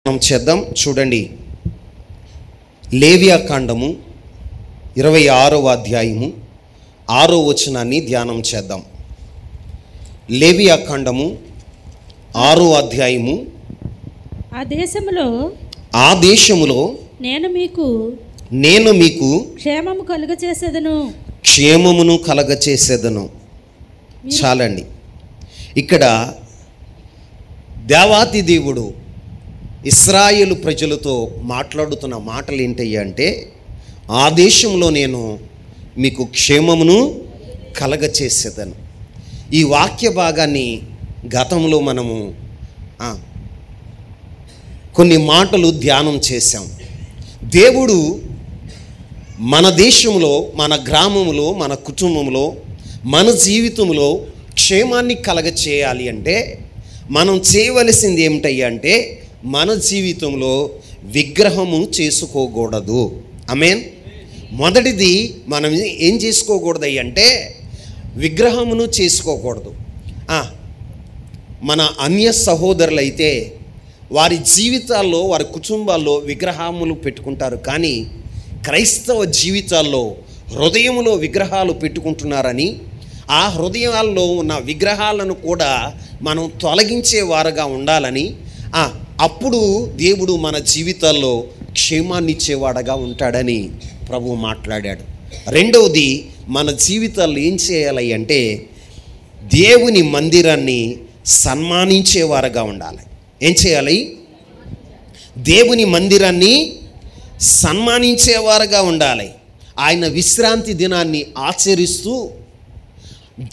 మనం చేద్దాం. చూడండి, లేవియా కాండము 26వ అధ్యాయము 6వ వచనాన్ని ధ్యానం చేద్దాం. లేవియా కాండము 6వ అధ్యాయము. ఆ దేశములో నేను మీకు క్షేమము కలగచేసేదను. చాలండి. ఇక్కడ దేవాతి దేవుడు ఇశ్రాయేలు ప్రజలతో మాట్లాడుతున్న మాటలు ఏంటయ్యా అంటే, ఆ దేశంలో నేను మీకు క్షేమమును కలగచేసేదను. ఈ వాక్య భాగాన్ని గతంలో మనము కొన్ని మాటలు ధ్యానం చేశాం. దేవుడు మన దేశంలో, మన గ్రామంలో, మన కుటుంబంలో, మన జీవితంలో క్షేమాన్ని కలగచేయాలి అంటే మనం చేయవలసింది ఏమిటయ్యా అంటే, మన జీవితంలో విగ్రహము చేసుకోకూడదు. ఆమేన్. మొదటిది మనం ఏం చేసుకోకూడదు అంటే విగ్రహమును చేసుకోకూడదు. మన అన్య సహోదరులైతే వారి జీవితాల్లో, వారి కుటుంబాల్లో విగ్రహములు పెట్టుకుంటారు. కానీ క్రైస్తవ జీవితాల్లో హృదయంలో విగ్రహాలు పెట్టుకుంటున్నారని, ఆ హృదయాల్లో ఉన్న విగ్రహాలను కూడా మనం తొలగించే వారుగా ఉండాలని, అప్పుడు దేవుడు మన జీవితాల్లో క్షేమాన్ని ఇచ్చేవాడుగా ఉంటాడని ప్రభువు మాట్లాడాడు. రెండవది, మన జీవితాల్లో ఏం చేయాలి అంటే దేవుని మందిరాన్ని సన్మానించేవారుగా ఉండాలి. ఏం చేయాలి? దేవుని మందిరాన్ని సన్మానించేవారుగా ఉండాలి. ఆయన విశ్రాంతి దినాన్ని ఆచరిస్తూ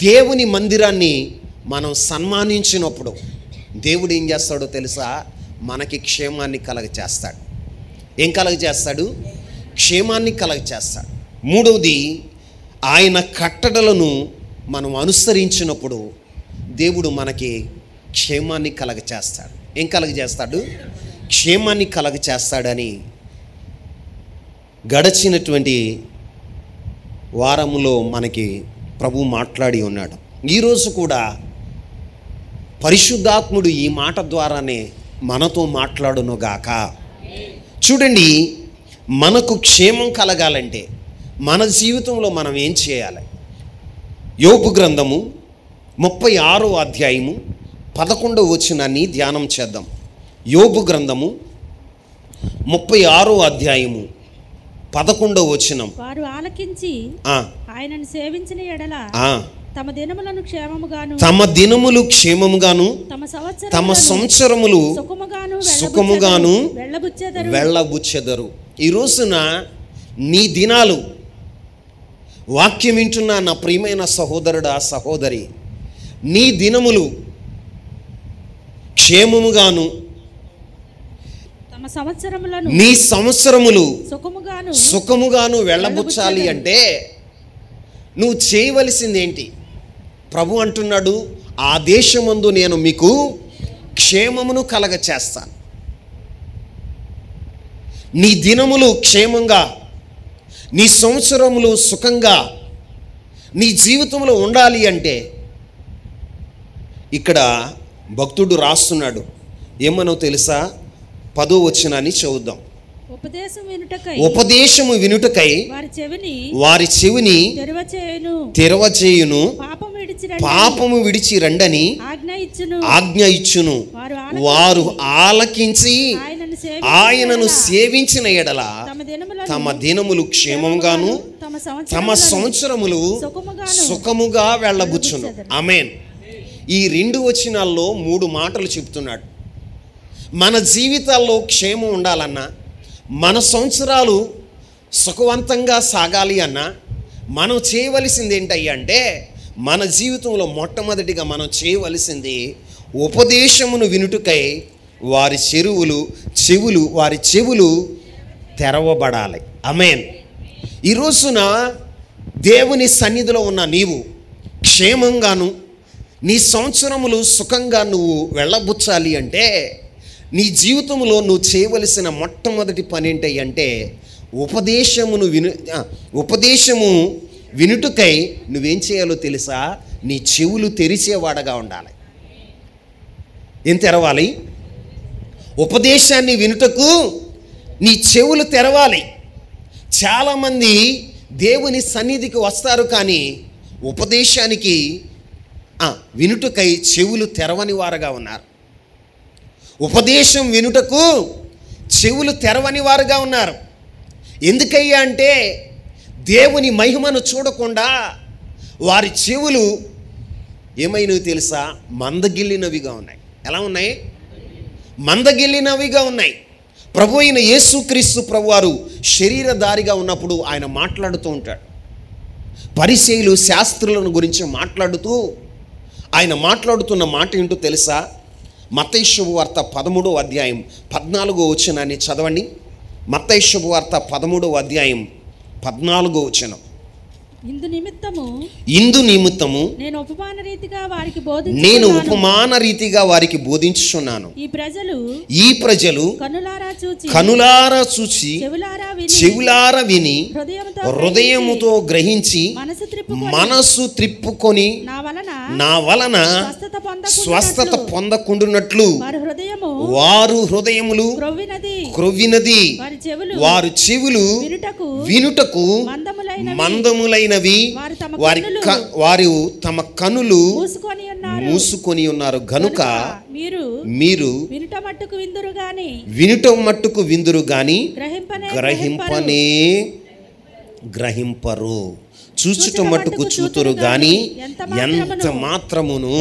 దేవుని మందిరాన్ని మనం సన్మానించినప్పుడు దేవుడు ఏం చేస్తాడో తెలుసా? మనకి క్షేమాన్ని కలగచేస్తాడు. ఏం కలగచేస్తాడు? క్షేమాన్ని కలగచేస్తాడు. మూడవది, ఆయన కట్టడలను మనం అనుసరించినప్పుడు దేవుడు మనకి క్షేమాన్ని కలగచేస్తాడు. ఏం కలగచేస్తాడు? క్షేమాన్ని కలగచేస్తాడని గడిచినటువంటి వారములో మనకి ప్రభు మాట్లాడి ఉన్నాడు. ఈరోజు కూడా పరిశుద్ధాత్ముడు ఈ మాట ద్వారానే మనతో మాట్లాడునుగాక. చూడండి, మనకు క్షేమం కలగాలంటే మన జీవితంలో మనం ఏం చేయాలి? యోబు గ్రంథము 36వ అధ్యాయము 11వ వచనాన్ని ధ్యానం చేద్దాం. యోబు గ్రంథము 36వ అధ్యాయము 11వ వచనం. వారు ఆలకించి ఆయనను సేవించిన ఎడల తమ దినములు క్షేమముగాను తమ సంవత్సరములు సుఖముగాను వెళ్ళబుచ్చెదరు. ఈ రోజున నీ దినాలు, వాక్యం వింటున్న నా ప్రియమైన సహోదరుడా, సహోదరి, నీ దినములు క్షేమముగాను నీ సంవత్సరములు సుఖముగాను వెళ్ళబుచ్చాలి అంటే నువ్వు చేయవలసింది ఏంటి? ప్రభు అంటున్నాడు, ఆ దేశమందు నేను మీకు క్షేమమును కలగచేస్తాను. నీ దినములు క్షేమంగా, నీ సంవత్సరములు సుఖంగా నీ జీవితంలో ఉండాలి అంటే ఇక్కడ భక్తుడు రాస్తున్నాడు. ఏమనో తెలుసా? 10వ వచనాన్ని చదువుదాం. ఉపదేశము వినుటకై వారి చెవిని తెరవచేయును, పాపము విడిచి రండని ఆజ్ఞ ఇచ్చును. వారు ఆలకించి ఆయనను సేవించిన ఎడల తమ దినములు క్షేమంగాను తమ సంవత్సరములు సుఖముగా వెళ్ళబుచ్చును. ఆమేన్. ఈ 2 వచనాల్లో 3 మాటలు చెప్తున్నాడు. మన జీవితాల్లో క్షేమం ఉండాలన్నా, మన సంవత్సరాలు సుఖవంతంగా సాగాలి అన్నా మనం చేయవలసింది ఏంటయ్యా అంటే, మన జీవితంలో మొట్టమొదటిగా మనం చేయవలసింది ఉపదేశమును వినుటకై వారి చెవులు తెరవబడాలి. ఆమేన్. ఈ రోజున దేవుని సన్నిధిలో ఉన్న నీవు క్షేమంగాను నీ సంవత్సరములు సుఖంగా నువ్వు వెళ్ళబుచ్చాలి అంటే నీ జీవితంలో నువ్వు చేయవలసిన మొట్టమొదటి పని ఏంటంటే ఉపదేశము వినుటకై నువ్వేం చేయాలో తెలుసా? నీ చెవులు తెరిచేవాడగా ఉండాలి. ఏం తెరవాలి? ఉపదేశాన్ని వినుటకు నీ చెవులు తెరవాలి. చాలామంది దేవుని సన్నిధికి వస్తారు, కానీ ఉపదేశానికి వినుటకై చెవులు తెరవని వారుగా ఉన్నారు. ఉపదేశం వినుటకు చెవులు తెరవని వారుగా ఉన్నారు. ఎందుకయ్యా అంటే దేవుని మహిమను చూడకుండా వారి చెవులు ఏమైనవి తెలుసా? మందగిల్లినవిగా ఉన్నాయి. ఎలా ఉన్నాయి? మందగిల్లినవిగా ఉన్నాయి. ప్రభు అయిన యేసుక్రీస్తు ప్రభువారు శరీరధారిగా ఉన్నప్పుడు ఆయన మాట్లాడుతూ ఉంటాడు. పరిసయ్యులు శాస్త్రులను గురించి మాట్లాడుతూ ఆయన మాట్లాడుతున్న మాట ఏంటో తెలుసా? మత్తయి శుభవార్త 13వ అధ్యాయం 14వ వచనాన్ని చదవండి. మత్తయి శుభవార్త 13వ అధ్యాయం 14వ వచనం. ఇందు నిమిత్తము నేను ఉపమాన రీతిగా వారికి బోధించుచున్నాను. ఈ ప్రజలు కనులారా చూచి చెవులారా విని హృదయముతో గ్రహించి మనసు త్రిప్పుకొని నా వలన స్వస్థత పొందకుండునట్లు వారు హృదయములు క్రొవ్వినది, వారు చెవులు వినుటకు మందములైన వారు తమ కనులు మూసుకొని ఉన్నారు గనుక మీరు వినుట మట్టుకు విందురు గాని గ్రహింపరు, చూచుట మట్టుకు చూతురు గాని ఎంత మాత్రమును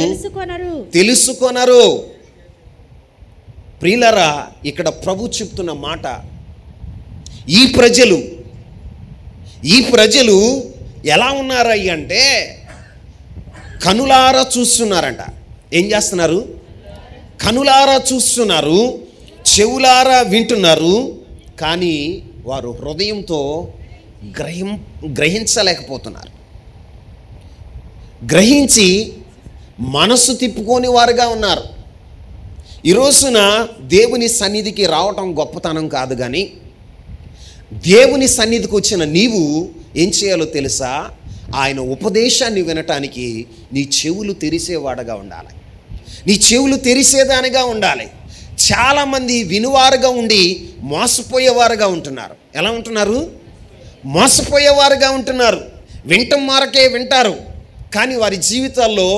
తెలుసుకొనరు. ప్రియులారా, ఇక్కడ ప్రభు చెప్తున్న మాట, ఈ ప్రజలు ఎలా ఉన్నారయ్య అంటే కనులారా చూస్తున్నారంట. ఏం చేస్తున్నారు? కనులారా చూస్తున్నారు, చెవులారా వింటున్నారు, కానీ వారు హృదయంతో గ్రహించలేకపోతున్నారు. గ్రహించి మనసు తిప్పుకొని వారుగా ఉన్నారు. ఈ రోజున దేవుని సన్నిధికి రావటం గొప్పతనం కాదు, కానీ దేవుని సన్నిధికి వచ్చిన నీవు ఏం చేయాలో తెలుసా? ఆయన ఉపదేశాన్ని వినటానికి నీ చెవులు తెరిసేవాడుగా ఉండాలి. నీ చెవులు తెరిసేదానిగా ఉండాలి. చాలామంది వినువారుగా ఉండి మోసపోయేవారుగా ఉంటున్నారు. ఎలా ఉంటున్నారు? మోసపోయేవారుగా ఉంటున్నారు. వింటం మారకే వింటారు, కానీ వారి జీవితాల్లో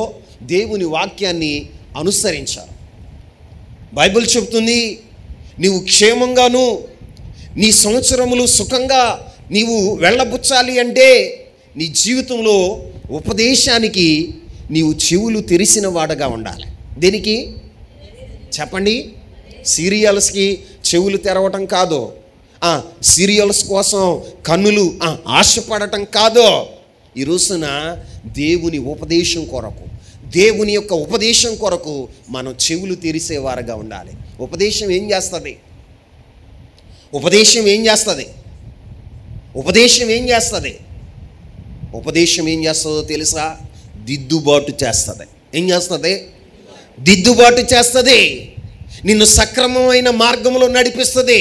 దేవుని వాక్యాన్ని అనుసరించారు. బైబిల్ చెబుతుంది, నీవు క్షేమంగాను నీ సంవత్సరములు సుఖంగా నీవు వెళ్ళబుచ్చాలి అంటే నీ జీవితంలో ఉపదేశానికి నీవు చెవులు తెరిసిన వాడగా ఉండాలి. దేనికి చెప్పండి? సీరియల్స్కి చెవులు తెరవటం కాదు, సీరియల్స్ కోసం కన్నులు ఆశపడటం కాదు. ఈ రోజున దేవుని ఉపదేశం కొరకు, దేవుని యొక్క ఉపదేశం కొరకు మనం చెవులు తెరిసేవారుగా ఉండాలి. ఉపదేశం ఏం చేస్తుంది? ఉపదేశం ఏం చేస్తుంది? ఉపదేశం ఏం చేస్తుంది? ఉపదేశం ఏం చేస్తుందో తెలుసా? దిద్దుబాటు చేస్తుంది. ఏం చేస్తుంది? దిద్దుబాటు చేస్తుంది. నిన్ను సక్రమమైన మార్గంలో నడిపిస్తుంది.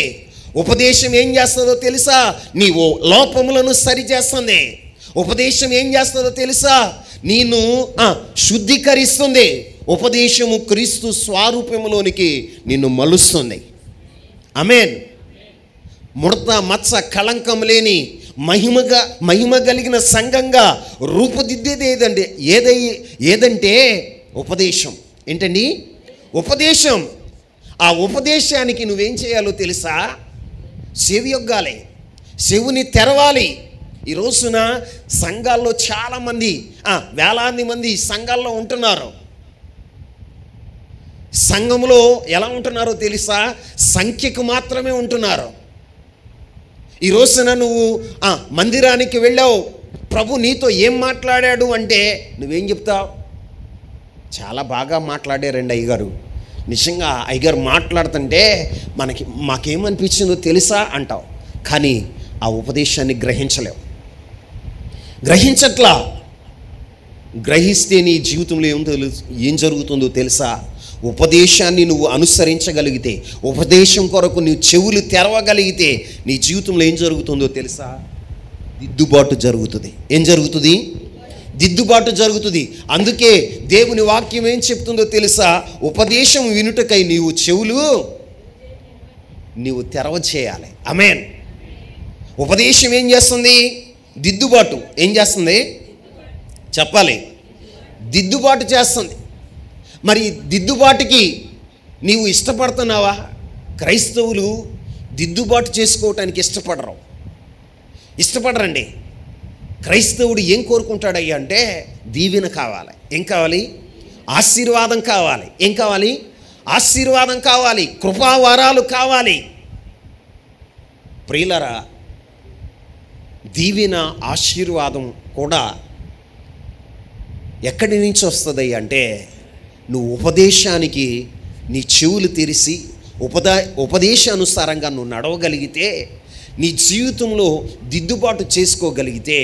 ఉపదేశం ఏం చేస్తుందో తెలుసా? నీవు లోపములను సరిచేస్తుంది. ఉపదేశం ఏం చేస్తుందో తెలుసా? నిన్ను శుద్ధీకరిస్తుంది. ఉపదేశము క్రీస్తు స్వరూపములోనికి నిన్ను మలుస్తుంది. ఆమేన్. ముడత మచ్చ కళంకం లేని మహిమ కలిగిన సంఘంగా రూపుదిద్దేది ఏదంటే ఉపదేశం. ఏంటండి? ఉపదేశం. ఆ ఉపదేశానికి నువ్వేం చేయాలో తెలుసా? చెవియొగ్గాలి, చెవుని తెరవాలి. ఈ రోజున సంఘాల్లో చాలామంది, వేలాది మంది సంఘాల్లో ఉంటున్నారు. సంఘంలో ఎలా ఉంటున్నారో తెలుసా? సంఖ్యకు మాత్రమే ఉంటున్నారు. ఈ రోజున నువ్వు మందిరానికి వెళ్ళావు, ప్రభు నీతో ఏం మాట్లాడాడు అంటే నువ్వేం చెప్తావు? చాలా బాగా మాట్లాడారండి అయ్యగారు, నిజంగా అయ్యగారు మాట్లాడుతుంటే మాకేమనిపించిందో తెలుసా అంటావు. కానీ ఆ ఉపదేశాన్ని గ్రహించట్లా. గ్రహిస్తే నీ జీవితంలో ఏం జరుగుతుందో తెలుసా? ఉపదేశాన్ని నువ్వు అనుసరించగలిగితే, ఉపదేశం కొరకు నువ్వు చెవులు తెరవగలిగితే నీ జీవితంలో ఏం జరుగుతుందో తెలుసా? దిద్దుబాటు జరుగుతుంది. ఏం జరుగుతుంది? దిద్దుబాటు జరుగుతుంది. అందుకే దేవుని వాక్యం ఏం చెప్తుందో తెలుసా? ఉపదేశం వినుటకై నీవు చెవులు నీవు తెరవ చేయాలి. ఆమేన్. ఉపదేశం ఏం చేస్తుంది? దిద్దుబాటు ఏం చేస్తుంది? చెప్పాలి. దిద్దుబాటు చేస్తుంది. మరి దిద్దుబాటుకి నీవు ఇష్టపడుతున్నావా? క్రైస్తవులు దిద్దుబాటు చేసుకోవటానికి ఇష్టపడరండి. క్రైస్తవుడు ఏం కోరుకుంటాడయ్యా అంటే దీవెన కావాలి. ఏం కావాలి? ఆశీర్వాదం కావాలి. ఏం కావాలి? ఆశీర్వాదం కావాలి. కృపావరాలు కావాలి. ప్రియులరా, దీవెన ఆశీర్వాదం కూడా ఎక్కడి నుంచి వస్తుంది అంటే నువ్వు ఉపదేశానికి నీ చెవులు తెరిచి ఉపదేశానుసారంగా నువ్వు నడవగలిగితే, నీ జీవితంలో దిద్దుబాటు చేసుకోగలిగితే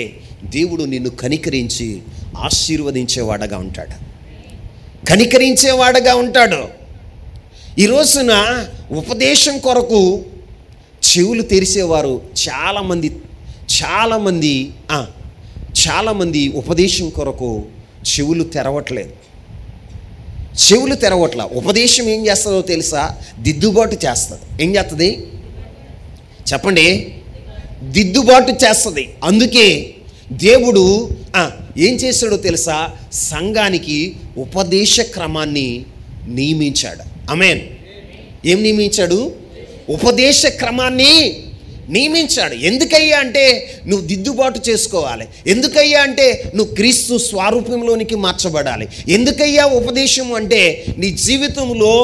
దేవుడు నిన్ను కనికరించి ఆశీర్వదించేవాడగా ఉంటాడు. కనికరించేవాడగా ఉంటాడు. ఈ రోజున ఉపదేశం కొరకు చెవులు తెరిచేవారు చాలామంది ఉపదేశం కొరకు చెవులు తెరవట్లేదు. ఉపదేశం ఏం చేస్తుందో తెలుసా? దిద్దుబాటు చేస్తుంది. ఏం చేస్తుంది చెప్పండి? దిద్దుబాటు చేస్తుంది. అందుకే దేవుడు ఏం చేశాడో తెలుసా? సంఘానికి ఉపదేశ క్రమాన్ని నియమించాడు. ఆమేన్. ఏం నియమించాడు? ఉపదేశ క్రమాన్ని నియమించాడు. ఎందుకయ్యా అంటే నువ్వు దిద్దుబాటు చేసుకోవాలి. ఎందుకయ్యా అంటే నువ్వు క్రీస్తు స్వరూపంలోనికి మార్చబడాలి. ఎందుకయ్యా ఉపదేశం అంటే నీ జీవితంలో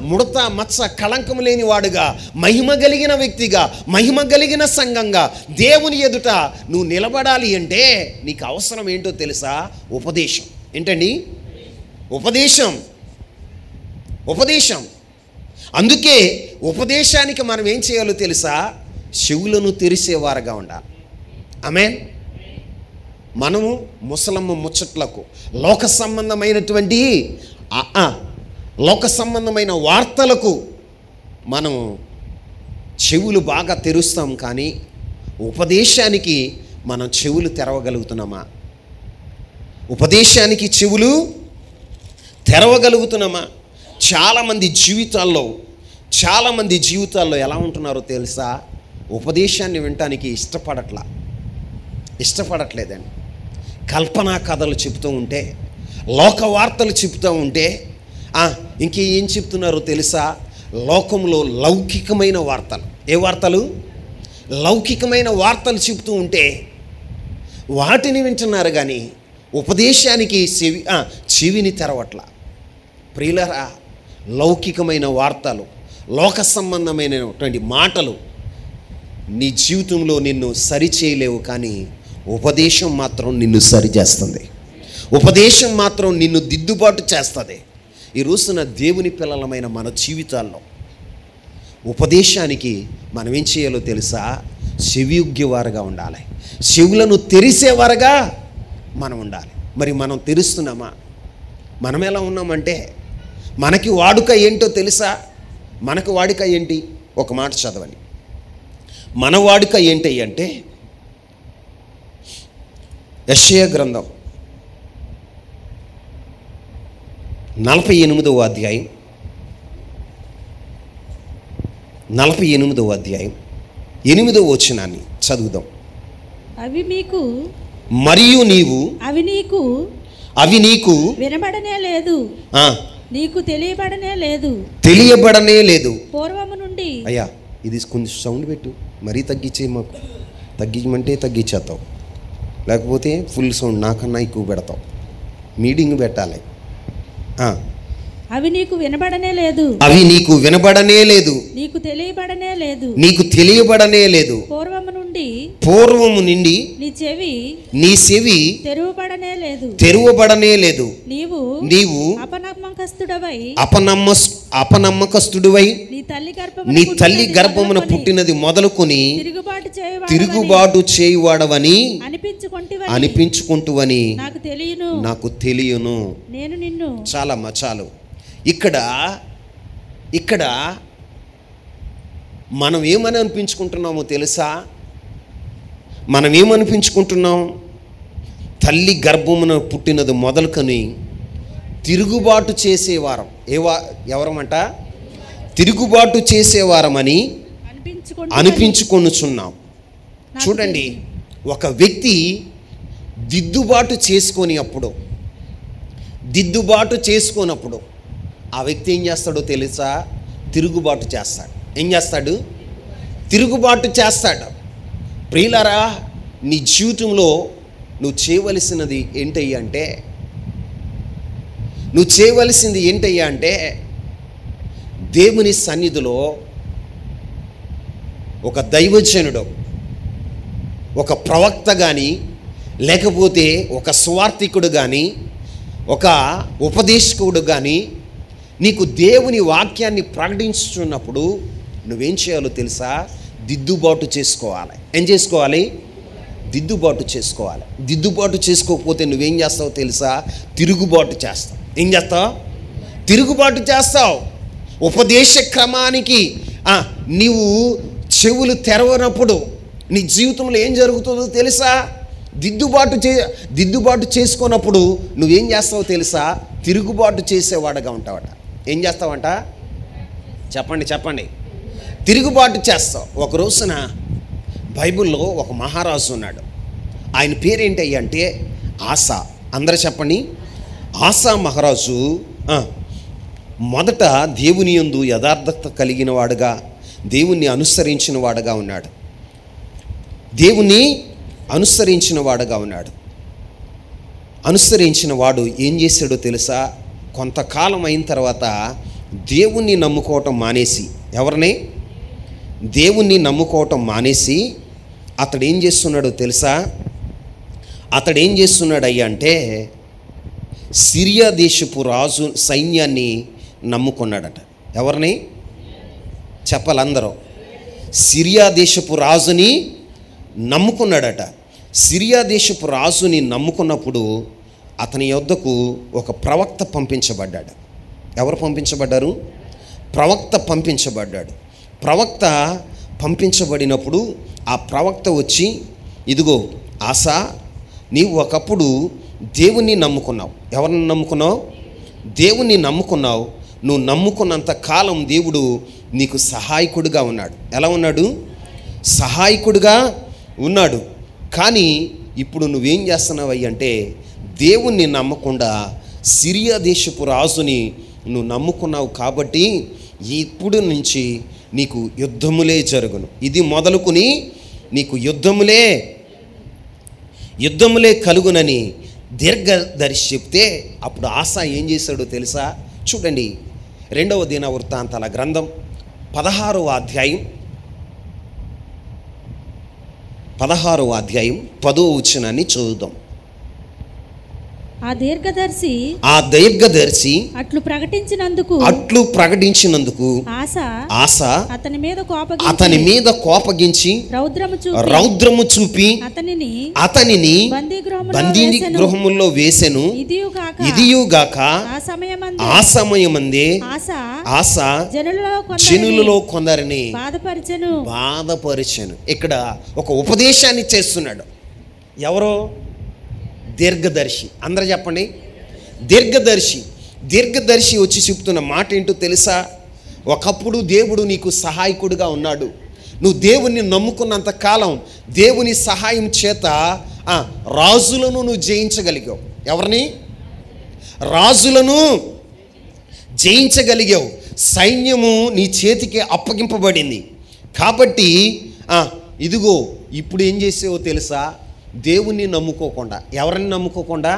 ముడత మచ్చ కళంకం లేని వాడుగా, మహిమ కలిగిన వ్యక్తిగా, మహిమ కలిగిన సంఘంగా దేవుని ఎదుట నువ్వు నిలబడాలి అంటే నీకు అవసరం ఏంటో తెలుసా? ఉపదేశం. ఏంటండి? ఉపదేశం. అందుకే ఉపదేశానికి మనం ఏం చేయాలో తెలుసా? చెవులను తెరిచేవారుగా ఉండాలి. ఆమేన్. మనము ముసలమ్మ ముచ్చట్లకు లోక సంబంధమైన వార్తలకు మనం చెవులు బాగా తెరుస్తాం, కానీ ఉపదేశానికి మనం చెవులు తెరవగలుగుతున్నామా? ఉపదేశానికి చెవులు తెరవగలుగుతున్నామా? చాలామంది జీవితాల్లో ఎలా ఉంటున్నారో తెలుసా? ఉపదేశాన్ని వినటానికి ఇష్టపడట్లేదండి. కల్పనా కథలు చెప్తూ ఉంటే, లోక వార్తలు చెప్తూ ఉంటే ఇంకేం చెప్తున్నారో తెలుసా? లోకంలో లౌకికమైన వార్తలు. ఏ వార్తలు? లౌకికమైన వార్తలు చెప్తూ ఉంటే వాటిని వింటున్నారు, కానీ ఉపదేశానికి చెవిని తెరవట్ల. ప్రియులరా, లౌకికమైన వార్తలు, లోక సంబంధమైనటువంటి మాటలు నీ జీవితంలో నిన్ను సరిచేయలేవు, కానీ ఉపదేశం మాత్రం నిన్ను సరిచేస్తుంది. ఉపదేశం మాత్రం నిన్ను దిద్దుబాటు చేస్తుంది. ఈ రోజున దేవుని పిల్లలమైన మన జీవితాల్లో ఉపదేశానికి మనం ఏం చేయాలో తెలుసా? చెవియొగ్గేవారుగా ఉండాలి. చెవులను తెరిసేవారుగా మనం ఉండాలి. మరి మనం తెరుస్తున్నామా? మనం ఎలా ఉన్నామంటే, మనకి వాడుక ఏంటో తెలుసా? మనకు వాడుక ఏంటి? ఒక మాట చదవండి. మన వాడుక ఏంటి అంటే యెషయా గ్రంథం 48వ అధ్యాయం 8వ వచనాన్ని చదువుదాం. మరియు నీవు అవి నీకు వినబడనే లేదు, నీకు తెలియబడనే లేదు. పూర్వము నుండి అయ్యా, ఇది కొంచెం సౌండ్ పెట్టు. మరీ తగ్గించే, మాకు తగ్గించమంటే తగ్గించేస్తావు, లేకపోతే ఫుల్ సౌండ్ నాకన్నా ఎక్కువ పెడతావు. మీటింగ్ పెట్టాలి. అవి నీకు వినబడనే లేదు, నీకు తెలియబడనే లేదు. పూర్వము నుండి నీ చెవి తెరువబడనే లేదు. నీవు అపనమ్మకస్తుడివై నీ తల్లి గర్భమున పుట్టినది మొదలుకొని తిరుగుబాటు చేయువాడవని అనిపించుకుంటువని నాకు తెలియను. చాలు. ఇక్కడ మనం ఏమని అనిపించుకుంటున్నామో తెలుసా? మనం ఏమనిపించుకుంటున్నాం? తల్లి గర్భమున పుట్టినది మొదలుకొని తిరుగుబాటు చేసేవారం. ఎవరమంట? తిరుగుబాటు చేసేవారమని అనిపించుకొనుచున్నాం. చూడండి, ఒక వ్యక్తి దిద్దుబాటు చేసుకున్నప్పుడు ఆ వ్యక్తి ఏం చేస్తాడో తెలుసా? తిరుగుబాటు చేస్తాడు. ఏం చేస్తాడు? తిరుగుబాటు చేస్తాడు. ప్రియులారా, నీ జీవితంలో నువ్వు చేయవలసింది ఏంటయ్యా అంటే దేవుని సన్నిధిలో ఒక దైవజనుడు, ఒక ప్రవక్త కానీ, లేకపోతే ఒక సువార్తికుడు కానీ, ఒక ఉపదేశకుడు కానీ నీకు దేవుని వాక్యాన్ని ప్రకటించుతున్నప్పుడు నువ్వేం చేయాలో తెలుసా? దిద్దుబాటు చేసుకోవాలి. ఏం చేసుకోవాలి? దిద్దుబాటు చేసుకోవాలి. దిద్దుబాటు చేసుకోకపోతే నువ్వేం చేస్తావో తెలుసా? తిరుగుబాటు చేస్తావు. ఏం చేస్తావు? తిరుగుబాటు చేస్తావు. ఉపదేశ క్రమానికి నీవు చెవులు తెరవనప్పుడు నీ జీవితంలో ఏం జరుగుతుందో తెలుసా? దిద్దుబాటు చేసుకున్నప్పుడు నువ్వేం చేస్తావో తెలుసా? తిరుగుబాటు చేసేవాడుగా ఉంటావట. ఏం చేస్తావంట? చెప్పండి. తిరుగుబాటు చేస్తావు. ఒక రోజున బైబిల్లో ఒక మహారాజు ఉన్నాడు. ఆయన పేరేంటి అంటే ఆసా. అందరూ చెప్పండి. ఆసా మహారాజు మొదట దేవుని యందు యథార్థత కలిగిన వాడుగా, దేవుణ్ణి అనుసరించిన వాడుగా ఉన్నాడు. అనుసరించిన వాడు ఏం చేశాడో తెలుసా? కొంతకాలం అయిన తర్వాత దేవుణ్ణి నమ్ముకోవటం మానేసి, ఎవరిని? దేవుణ్ణి నమ్ముకోవటం మానేసి అతడు ఏం చేస్తున్నాడో తెలుసా? అతడు ఏం చేస్తున్నాడయ్యా అంటే సిరియా దేశపు రాజు సైన్యాన్ని నమ్ముకున్నాడట. ఎవరిని చెప్పాలందరూ? సిరియా దేశపు రాజుని నమ్ముకున్నాడట. సిరియా దేశపు రాజుని నమ్ముకున్నప్పుడు అతని యొద్దకు ఒక ప్రవక్త పంపించబడ్డాడు. ఎవరు పంపించబడ్డారు? ప్రవక్త పంపించబడ్డాడు. ప్రవక్త పంపించబడినప్పుడు ఆ ప్రవక్త వచ్చి, ఇదిగో ఆసా, నీవు ఒకప్పుడు దేవుణ్ణి నమ్ముకున్నావు. ఎవరిని నమ్ముకున్నావు? దేవుణ్ణి నమ్ముకున్నావు. నువ్వు నమ్ముకున్నంత కాలం దేవుడు నీకు సహాయకుడిగా ఉన్నాడు. ఎలా ఉన్నాడు? సహాయకుడిగా ఉన్నాడు. కానీ ఇప్పుడు నువ్వేం చేస్తున్నావు అంటే దేవుణ్ణి నమ్మకుండా సిరియా దేశపు రాజుని నువ్వు నమ్ముకున్నావు. కాబట్టి ఇప్పుడు నుంచి నీకు యుద్ధములే జరుగును. ఇది మొదలుకొని నీకు యుద్ధములే కలుగునని దీర్ఘదర్శి చెప్తే అప్పుడు ఆసా ఏం చేశాడో తెలుసా? చూడండి, 2వ దినవృత్తాంతాల గ్రంథం 16వ అధ్యాయం 10వ వచనాన్ని చదువుదాం. ఆ దీర్ఘదర్శి అట్లు ప్రకటించినందుకు ఆసా అతని మీద కోపగించి రౌద్రము చూపి అతనిని బందీ గృహములో వేసెను. ఇదియుగాక ఆ సమయమందే ఆసా జనులలో కొందరిని బాధపరిచెను. ఇక్కడ ఒక ఉపదేశాన్ని చేస్తున్నాడు. ఎవరో? దీర్ఘదర్శి. అందరూ చెప్పండి. దీర్ఘదర్శి వచ్చి చెప్తున్న మాట ఏంటో తెలుసా? ఒకప్పుడు దేవుడు నీకు సహాయకుడిగా ఉన్నాడు. నువ్వు దేవుణ్ణి నమ్ముకున్నంత కాలం దేవుని సహాయం చేత రాజులను నువ్వు జయించగలిగావు. ఎవరిని? రాజులను జయించగలిగావు. సైన్యము నీ చేతికి అప్పగింపబడింది. కాబట్టి ఇదిగో ఇప్పుడు ఏం చేసావో తెలుసా? దేవుణ్ణి నమ్ముకోకుండా, ఎవరిని నమ్ముకోకుండా?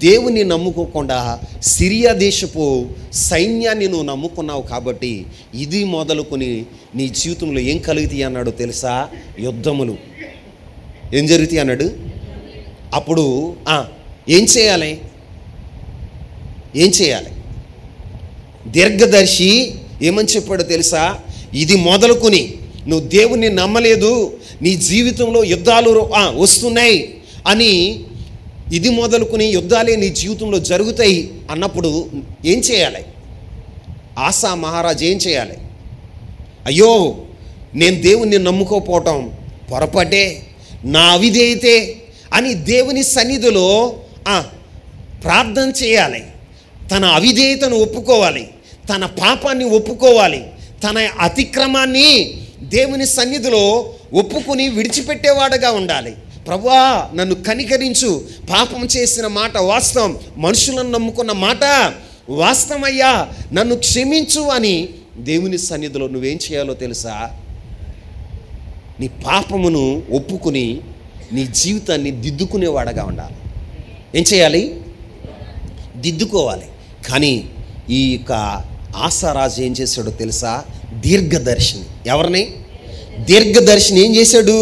దేవుణ్ణి నమ్ముకోకుండా సిరియా దేశపు సైన్యాన్ని నువ్వు నమ్ముకున్నావు. కాబట్టి ఇది మొదలుకొని నీ జీవితంలో ఏం కలుగుతాయి అన్నాడు తెలుసా? యుద్ధములు. ఏం జరుగుతాయి అన్నాడు? అప్పుడు ఏం చేయాలి? దీర్ఘదర్శి ఏమని చెప్పాడో తెలుసా? ఇది మొదలుకొని నువ్వు దేవుణ్ణి నమ్మలేదు, నీ జీవితంలో యుద్ధాలు వస్తున్నాయి అని, ఇది మొదలుకొని యుద్ధాలే నీ జీవితంలో జరుగుతాయి అన్నప్పుడు ఏం చేయాలి? ఆసా మహారాజు ఏం చేయాలి? అయ్యో, నేను దేవుణ్ణి నమ్ముకోపోవటం పొరపాటే, నా అవిధేయతే అని దేవుని సన్నిధిలో ప్రార్థన చేయాలి. తన అవిధేయతను ఒప్పుకోవాలి, తన పాపాన్ని ఒప్పుకోవాలి, తన అతిక్రమాన్ని దేవుని సన్నిధిలో ఒప్పుకుని విడిచిపెట్టేవాడుగా ఉండాలి. ప్రభువా నన్ను కనికరించు, పాపం చేసిన మాట వాస్తవం, మనుషులను నమ్ముకున్న మాట వాస్తవమయ్యా, నన్ను క్షమించు అని దేవుని సన్నిధిలో నువ్వేం చేయాలో తెలుసా? నీ పాపమును ఒప్పుకుని నీ జీవితాన్ని దిద్దుకునేవాడగా ఉండాలి. ఏం చేయాలి? దిద్దుకోవాలి. కానీ ఈ యొక్క ఆశారాజు ఏం చేశాడో తెలుసా? దీర్ఘదర్శిని. ఎవరిని? దీర్ఘదర్శిని ఏం చేశాడు?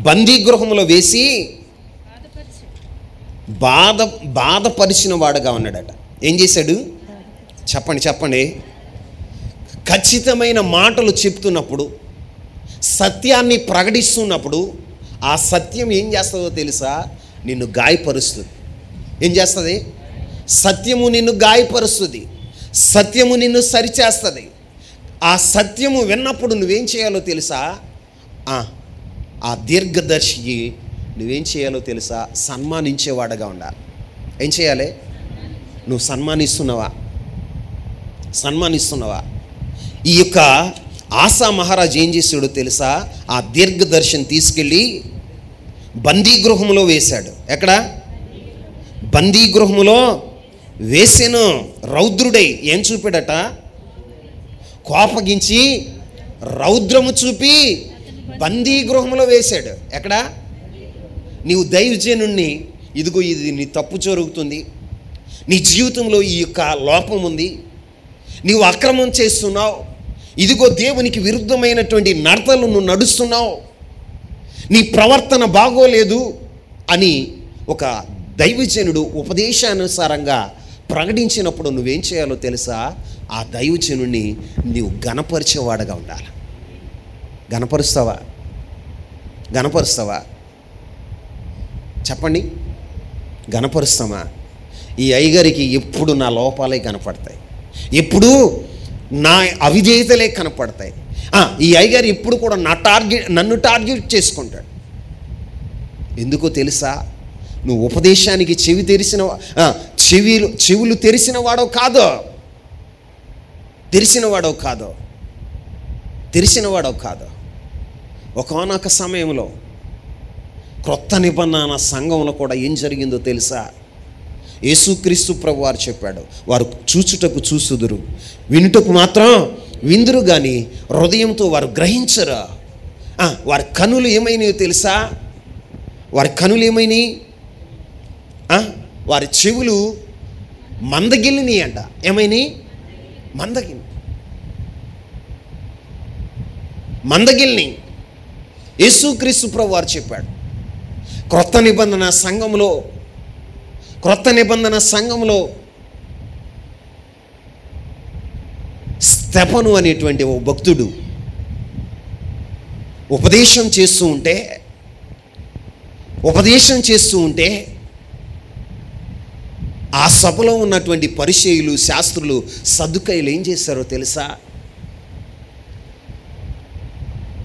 బందీ గృహంలో వేసి బాధపరిచిన వాడుగా ఉన్నాడట. ఏం చేశాడు? చెప్పండి. ఖచ్చితమైన మాటలు చెప్తున్నప్పుడు, సత్యాన్ని ప్రకటిస్తున్నప్పుడు ఆ సత్యం ఏం చేస్తుందో తెలుసా? నిన్ను గాయపరుస్తుంది. ఏం చేస్తుంది? సత్యము నిన్ను గాయపరుస్తుంది, సత్యము నిన్ను సరిచేస్తుంది. ఆ సత్యము విన్నప్పుడు నువ్వేం చేయాలో తెలుసా? ఆ దీర్ఘదర్శికి నువ్వేం చేయాలో తెలుసా? సన్మానించేవాడుగా ఉండాలి. ఏం చేయాలి? నువ్వు సన్మానిస్తున్నావా? ఈ యొక్క ఆసా మహారాజు ఏం చేశాడో తెలుసా? ఆ దీర్ఘదర్శిని తీసుకెళ్ళి బందీ గృహంలో వేశాడు. ఎక్కడ? బందీ గృహంలో వేసెను. రౌద్రుడై ఏం చూపాడట? కోపగించి రౌద్రము చూపి బందీ గృహంలో వేశాడు. ఎక్కడ? నీవు దైవజనుణ్ణి, ఇదిగో ఇది నీ తప్పు జరుగుతుంది, నీ జీవితంలో ఈ యొక్క లోపం ఉంది, నీవు అక్రమం చేస్తున్నావు, ఇదిగో దేవునికి విరుద్ధమైనటువంటి నడతలు నువ్వు నడుస్తున్నావు, నీ ప్రవర్తన బాగోలేదు అని ఒక దైవజనుడు ఉపదేశానుసారంగా ప్రకటించినప్పుడు నువ్వేం చేయాలో తెలుసా? ఆ దైవజనుడిని నీవు గణపరిచేవాడుగా ఉండాలి. గణపరుస్తావా? చెప్పండి. గణపరుస్తామా? ఈ అయ్యగారికి ఎప్పుడు నా లోపాలే కనపడతాయి, ఎప్పుడు నా అవిధేయతలే కనపడతాయి. ఈ అయ్యగారు ఎప్పుడు కూడా నన్ను టార్గెట్ చేసుకుంటాడు. ఎందుకో తెలుసా? నువ్వు ఉపదేశానికి చెవులు తెరిసినవాడో కాదో. ఒకానొక సమయంలో క్రొత్త నిబంధన సంఘంలో కూడా ఏం జరిగిందో తెలుసా? యేసుక్రీస్తు ప్రభువారు చెప్పాడు, వారు చూచుటకు చూసుదురు, వినుటకు మాత్రం విందురు, కానీ హృదయంతో వారు గ్రహించరు. వారి కనులు ఏమైనాయో తెలుసా? వారి చెవులు మందగిల్లినాయి అంట. ఏమైనాయి? మందగిల్ని. యేసుక్రీస్తు ప్రభువారు చెప్పాడు, క్రొత్త నిబంధన సంఘంలో స్తెఫను అనేటువంటి ఓ భక్తుడు ఉపదేశం చేస్తూ ఉంటే ఆ సభలో ఉన్నటువంటి పరిసయ్యులు, శాస్త్రులు, సద్దుకయ్యులు ఏం చేశారో తెలుసా?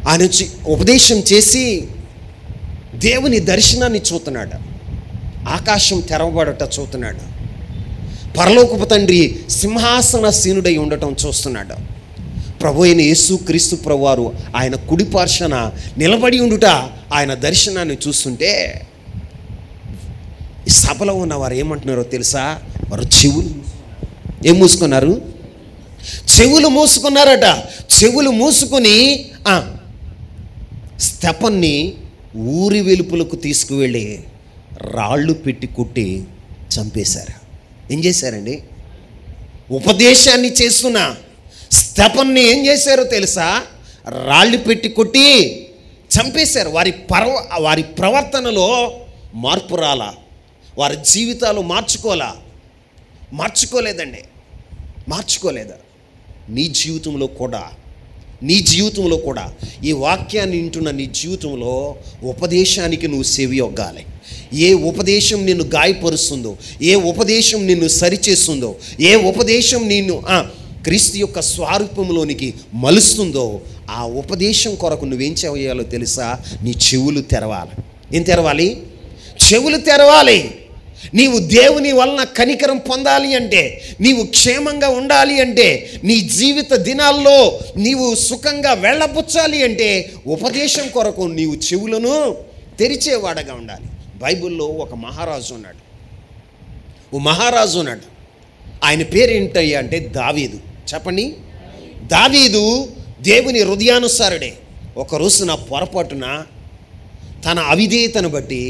ఆయన ఉపదేశం చేసి దేవుని దర్శనాన్ని చూస్తున్నాడు, ఆకాశం తెరవబడట చూస్తున్నాడు, పరలోకపు తండ్రి సింహాసనసీనుడై ఉండటం చూస్తున్నాడు. ప్రభు అయిన యేసుక్రీస్తు ప్రభువారు ఆయన కుడి పార్శ్వన నిలబడి ఉండుట ఆయన దర్శనాన్ని చూస్తుంటే ఈ సభలో ఉన్నవారు ఏమంటున్నారో తెలుసా? వారు ఏం మూసుకున్నారు? చెవులు మూసుకున్నారట. చెవులు మూసుకుని స్తెఫన్ని ఊరి వెలుపులకు తీసుకువెళ్ళి రాళ్ళు పెట్టి కొట్టి చంపేశారు. ఏం చేశారండి? ఉపదేశాన్ని చేస్తున్న స్తెఫన్ని ఏం చేశారో తెలుసా? రాళ్ళు పెట్టి కొట్టి చంపేశారు. వారి ప్రవర్తనలో మార్పు రాలా, వారి జీవితాలు మార్చుకోలేదండి. నీ జీవితంలో కూడా ఈ వాక్యాన్ని వింటున్న నీ జీవితంలో ఉపదేశానికి నువ్వు చెవియొగ్గాలి. ఏ ఉపదేశం నిన్ను గాయపరుస్తుందో, ఏ ఉపదేశం నిన్ను సరిచేస్తుందో, ఏ ఉపదేశం నిన్ను క్రీస్తు యొక్క స్వరూపంలోనికి మలుస్తుందో ఆ ఉపదేశం కొరకు నువ్వేం చేయాలో తెలుసా? నీ చెవులు తెరవాలి. ఏం తెరవాలి? చెవులు తెరవాలి. నీవు దేవుని వలన కనికరం పొందాలి అంటే, నీవు క్షేమంగా ఉండాలి అంటే, నీ జీవిత దినాల్లో నీవు సుఖంగా వెళ్ళబుచ్చాలి అంటే ఉపదేశం కొరకు నీవు చెవులను తెరిచేవాడగా ఉండాలి. బైబిల్లో ఒక మహారాజు ఉన్నాడు. ఆయన పేరేంటయ్యా అంటే దావీదు. చెప్పండి. దావీదు దేవుని హృదయానుసారుడే. ఒక రోజున పొరపాటున తన అవిధేయతను బట్టి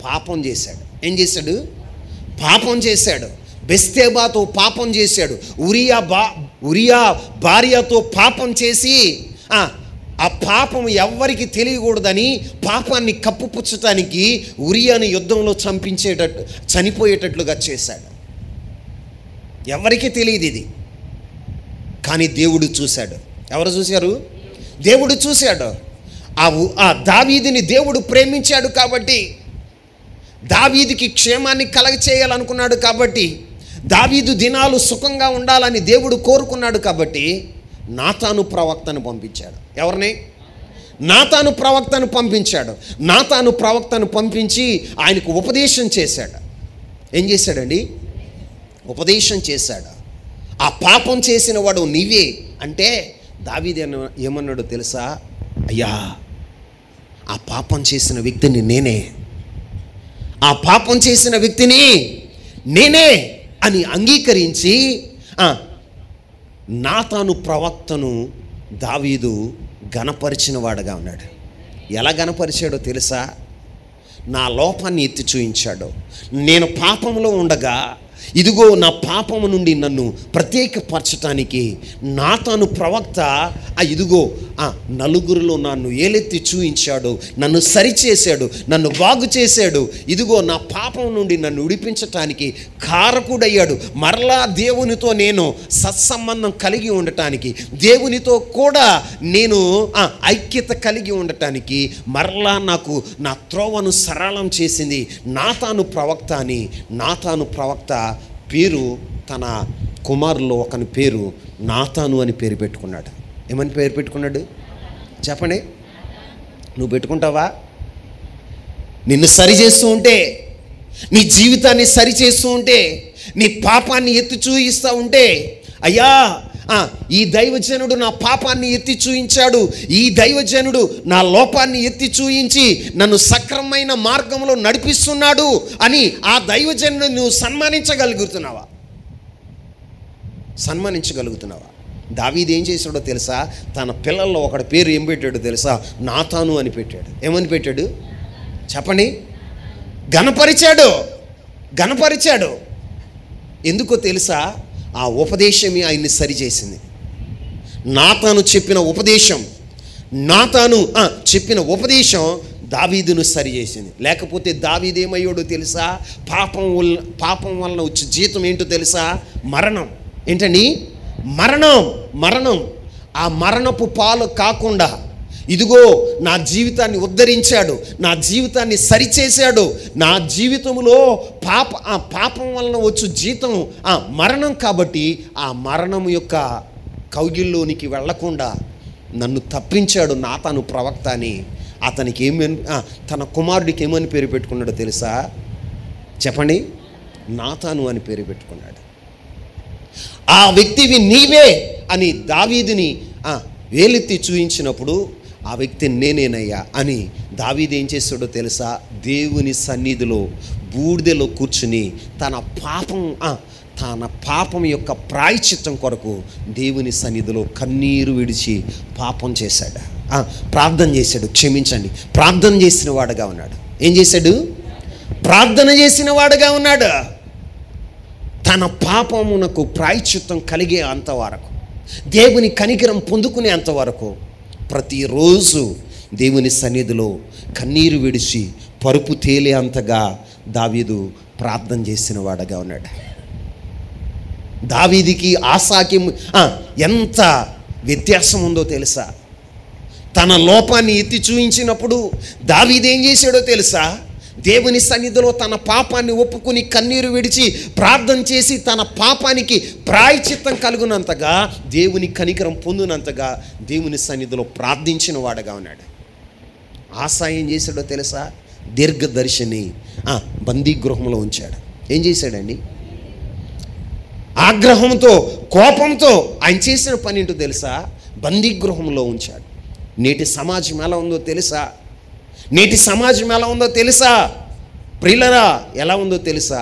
పాపం చేశాడు. ఏం చేశాడు? పాపం చేశాడు. బెత్షెబాతో పాపం చేశాడు. ఉరియా భార్యతో పాపం చేసి ఆ పాపం ఎవ్వరికి తెలియకూడదని పాపాన్ని కప్పుపుచ్చటానికి ఉరియాని యుద్ధంలో చనిపోయేటట్లుగా చేశాడు. ఎవరికి తెలియదు ఇది, కానీ దేవుడు చూశాడు. ఎవరు చూశారు? దేవుడు చూశాడు. ఆ దావీదుని దేవుడు ప్రేమించాడు కాబట్టి, దావీదుకి క్షేమాన్ని కలగచేయాలనుకున్నాడు కాబట్టి, దావీదు దినాలు సుఖంగా ఉండాలని దేవుడు కోరుకున్నాడు కాబట్టి నాతాను ప్రవక్తను పంపించాడు. ఎవరిని? నాతాను ప్రవక్తను పంపించాడు. నాతాను ప్రవక్తను పంపించి ఆయనకు ఉపదేశం చేశాడు. ఏం చేశాడండి? ఉపదేశం చేశాడు. ఆ పాపం చేసిన వాడు నీవే అంటే దావీదు ఏమన్నాడో తెలుసా? అయ్యా, ఆ పాపం చేసిన వ్యక్తిని నేనే, ఆ పాపం చేసిన వ్యక్తిని నేనే అని అంగీకరించి నాతాను ప్రవక్తను దావీదు గణపరిచిన వాడుగా ఉన్నాడు. ఎలా గణపరిచాడో తెలుసా? నా లోపాన్ని ఎత్తి చూయించాడు. నేను పాపంలో ఉండగా ఇదిగో నా పాపము నుండి నన్ను ప్రత్యేకపరచటానికి నాతాను ప్రవక్త ఇదిగో నలుగురిలో నన్ను ఏలెత్తి చూయించాడు, నన్ను సరిచేశాడు, నన్ను బాగు చేశాడు. ఇదిగో నా పాపం నుండి నన్ను విడిపించటానికి కారకుడయ్యాడు. మరలా దేవునితో నేను సత్సంబంధం కలిగి ఉండటానికి, దేవునితో కూడా నేను ఐక్యత కలిగి ఉండటానికి మరలా నాకు నా త్రోవను సరళం చేసింది నాతాను ప్రవక్త అని. నాతాను ప్రవక్త పేరు తన కుమారులో ఒకని పేరు నాతాను అని పేరు పెట్టుకున్నాడు. ఏమని పేరు పెట్టుకున్నాడు? చెప్పండి. నువ్వు పెట్టుకుంటావా? నిన్ను సరిచేస్తూ ఉంటే, నీ జీవితాన్ని సరిచేస్తూ ఉంటే, నీ పాపాన్ని ఎత్తి చూయిస్తూ ఉంటే, అయ్యా ఈ దైవజనుడు నా పాపాన్ని ఎత్తి చూయించాడు, ఈ దైవజనుడు నా లోపాన్ని ఎత్తి చూయించి నన్ను సక్రమమైన మార్గంలో నడిపిస్తున్నాడు అని ఆ దైవజనుడు నువ్వు సన్మానించగలుగుతున్నావా? దావీదు ఏం చేశాడో తెలుసా? తన పిల్లల్లో ఒకటి పేరు ఏం పెట్టాడో తెలుసా? నాతాను అని పెట్టాడు. ఏమని పెట్టాడు? చెప్పండి. గణపరిచాడు. ఎందుకో తెలుసా? ఆ ఉపదేశమే ఆయన్ని సరిచేసింది. నాతాను చెప్పిన దావీదును సరిచేసింది. లేకపోతే దావీదు ఏమయ్యాడో తెలుసా? పాపం వలన వచ్చే జీతం ఏంటో తెలుసా? మరణం. ఏంటండి? మరణం. ఆ మరణపు పాలు కాకుండా ఇదిగో నా జీవితాన్ని ఉద్ధరించాడు, నా జీవితాన్ని సరిచేశాడు. నా జీవితంలో పాపం వలన వచ్చు జీతం మరణం కాబట్టి ఆ మరణం యొక్క కౌగిల్లోనికి వెళ్లకుండా నన్ను తప్పించాడు నాతాను ప్రవక్త అని. అతనికి తన కుమారుడికి ఏమని పేరు పెట్టుకున్నాడో తెలుసా? చెప్పండి. నాతాను అని పేరు పెట్టుకున్నాడు. ఆ వ్యక్తివి నీవే అని దావీదుని వేలెత్తి చూయించినప్పుడు ఆ వ్యక్తి నేనేనయ్యా అని దావీదు ఏం చేస్తాడో తెలుసా? దేవుని సన్నిధిలో బూడిదలో కూర్చుని తన పాపం యొక్క ప్రాయశ్చిత్తం కొరకు దేవుని సన్నిధిలో కన్నీరు విడిచి పాపం చేశాడు, ప్రార్థన చేశాడు. క్షమించండి, ప్రార్థన చేసిన వాడుగా ఉన్నాడు. ఏం చేశాడు? ప్రార్థన చేసిన వాడుగా ఉన్నాడు. తన పాపమునకు ప్రాయశ్చిత్తం కలిగే అంతవరకు, దేవుని కనికరం పొందుకునే అంతవరకు ప్రతిరోజు దేవుని సన్నిధిలో కన్నీరు విడిచి పరుపు తేలే అంతగా దావీదు ప్రార్థన చేసిన వాడుగా ఉన్నాడు. దావీదుకి ఆసాకి ఎంత వ్యత్యాసం ఉందో తెలుసా? తన లోపాన్ని ఎత్తి చూయించినప్పుడు దావీదు ఏం చేశాడో తెలుసా? దేవుని సన్నిధిలో తన పాపాన్ని ఒప్పుకుని కన్నీరు విడిచి ప్రార్థన చేసి తన పాపానికి ప్రాయశ్చిత్తం కలుగునంతగా, దేవుని కనికరం పొందినంతగా దేవుని సన్నిధిలో ప్రార్థించిన వాడుగా ఉన్నాడు. ఆసా ఏం చేశాడో తెలుసా? దీర్ఘదర్శిని బందీ గృహంలో ఉంచాడు. ఏం చేశాడండి? ఆగ్రహంతో, కోపంతో ఆయన చేసిన పని ఏంటో తెలుసా? బందీగృహంలో ఉంచాడు. నేటి సమాజం ఎలా ఉందో తెలుసా? నేటి సమాజం ఎలా ఉందో తెలుసా? ప్రియులరా, ఎలా ఉందో తెలుసా?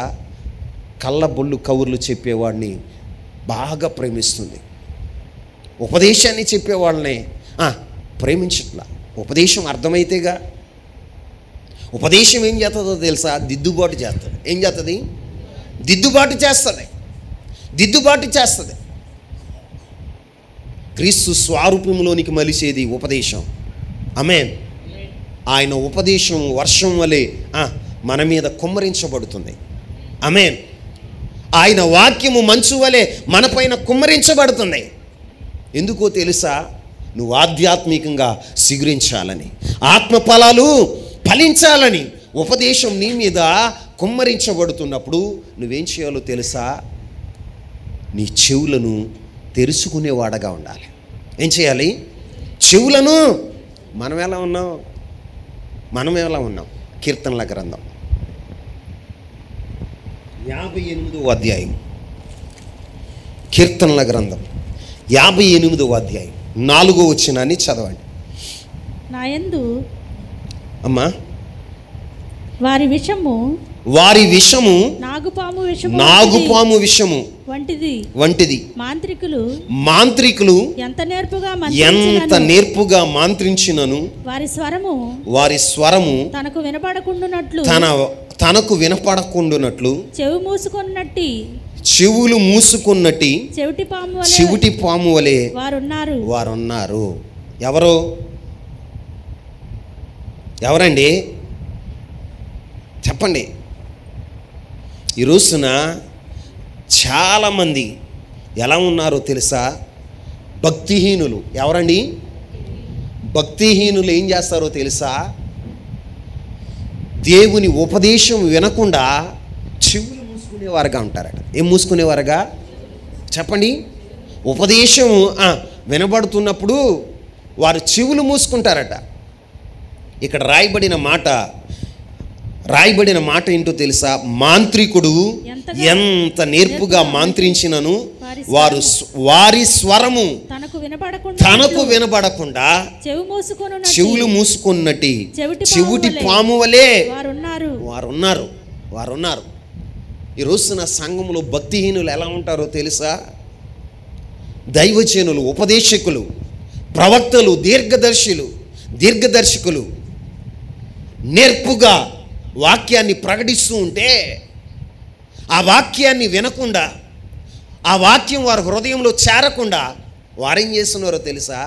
కళ్ళబొల్లు కబుర్లు చెప్పేవాడిని బాగా ప్రేమిస్తుంది. ఉపదేశాన్ని చెప్పేవాళ్ళని ప్రేమించట్లా. ఉపదేశం అర్థమైతేగా. ఉపదేశం ఏం చేస్తుందో తెలుసా? దిద్దుబాటు చేస్తుంది. ఏం చేస్తుంది? దిద్దుబాటు చేస్తుంది. దిద్దుబాటు చేస్తుంది. క్రీస్తు స్వరూపంలోనికి మలిచేది ఉపదేశం. ఆమేన్. ఆయన ఉపదేశం వర్షం వలె మన మీద కుమ్మరించబడుతుంది. ఆమేన్. ఆయన వాక్యము మంచు వలె మనపైన కుమ్మరించబడుతుంది. ఎందుకో తెలుసా? నువ్వు ఆధ్యాత్మికంగా సిగురించాలని, ఆత్మఫలాలు ఫలించాలని ఉపదేశం నీ మీద కుమ్మరించబడుతున్నప్పుడు నువ్వేం చేయాలో తెలుసా? నీ చెవులను తెరుచుకునేవాడగా ఉండాలి. ఏం చేయాలి? చెవులను. మనం ఎలా ఉన్నాం? కీర్తనల గ్రంథం 58వ అధ్యాయం. కీర్తనల గ్రంథం 58వ అధ్యాయం 4వ వచనాన్ని చదవండి. నాయందు అమ్మా, వారి విషము నాగుపాము విషము వంటిది. మాంత్రికులు ఎంత నేర్పుగా మాంత్రించినను వారి స్వరము తనకు వినపడకుండునట్లు చెవులు మూసుకున్నట్టి చెవిటి పాము వలె వారున్నారు. ఎవరండి? చెప్పండి. ఈ రోజున చాలామంది ఎలా ఉన్నారో తెలుసా? భక్తిహీనులు. ఎవరండి? భక్తిహీనులు ఏం చేస్తారో తెలుసా? దేవుని ఉపదేశం వినకుండా చెవులు మూసుకునేవారుగా ఉంటారట. ఏం మూసుకునేవారుగా? చెప్పండి. ఉపదేశం వినబడుతున్నప్పుడు వారు చెవులు మూసుకుంటారట. ఇక్కడ రాయబడిన మాట ఏంటో తెలుసా? మాంత్రికుడు ఎంత నేర్పుగా మాంత్రించినను వారి స్వరము తనకు వినబడకుండా చెవులు మూసుకున్నట్టి చెవిటి పాము వలె వారున్నారు. ఈ రోజున సంఘంలో భక్తిహీనులు ఎలా ఉంటారో తెలుసా? దైవజనులు, ఉపదేశకులు, ప్రవక్తలు, దీర్ఘదర్శకులు నేర్పుగా వాక్యాన్ని ప్రకటిస్తూ ఉంటే ఆ వాక్యాన్ని వినకుండా, ఆ వాక్యం వారి హృదయంలో చేరకుండా వారేం చేస్తున్నారో తెలుసా?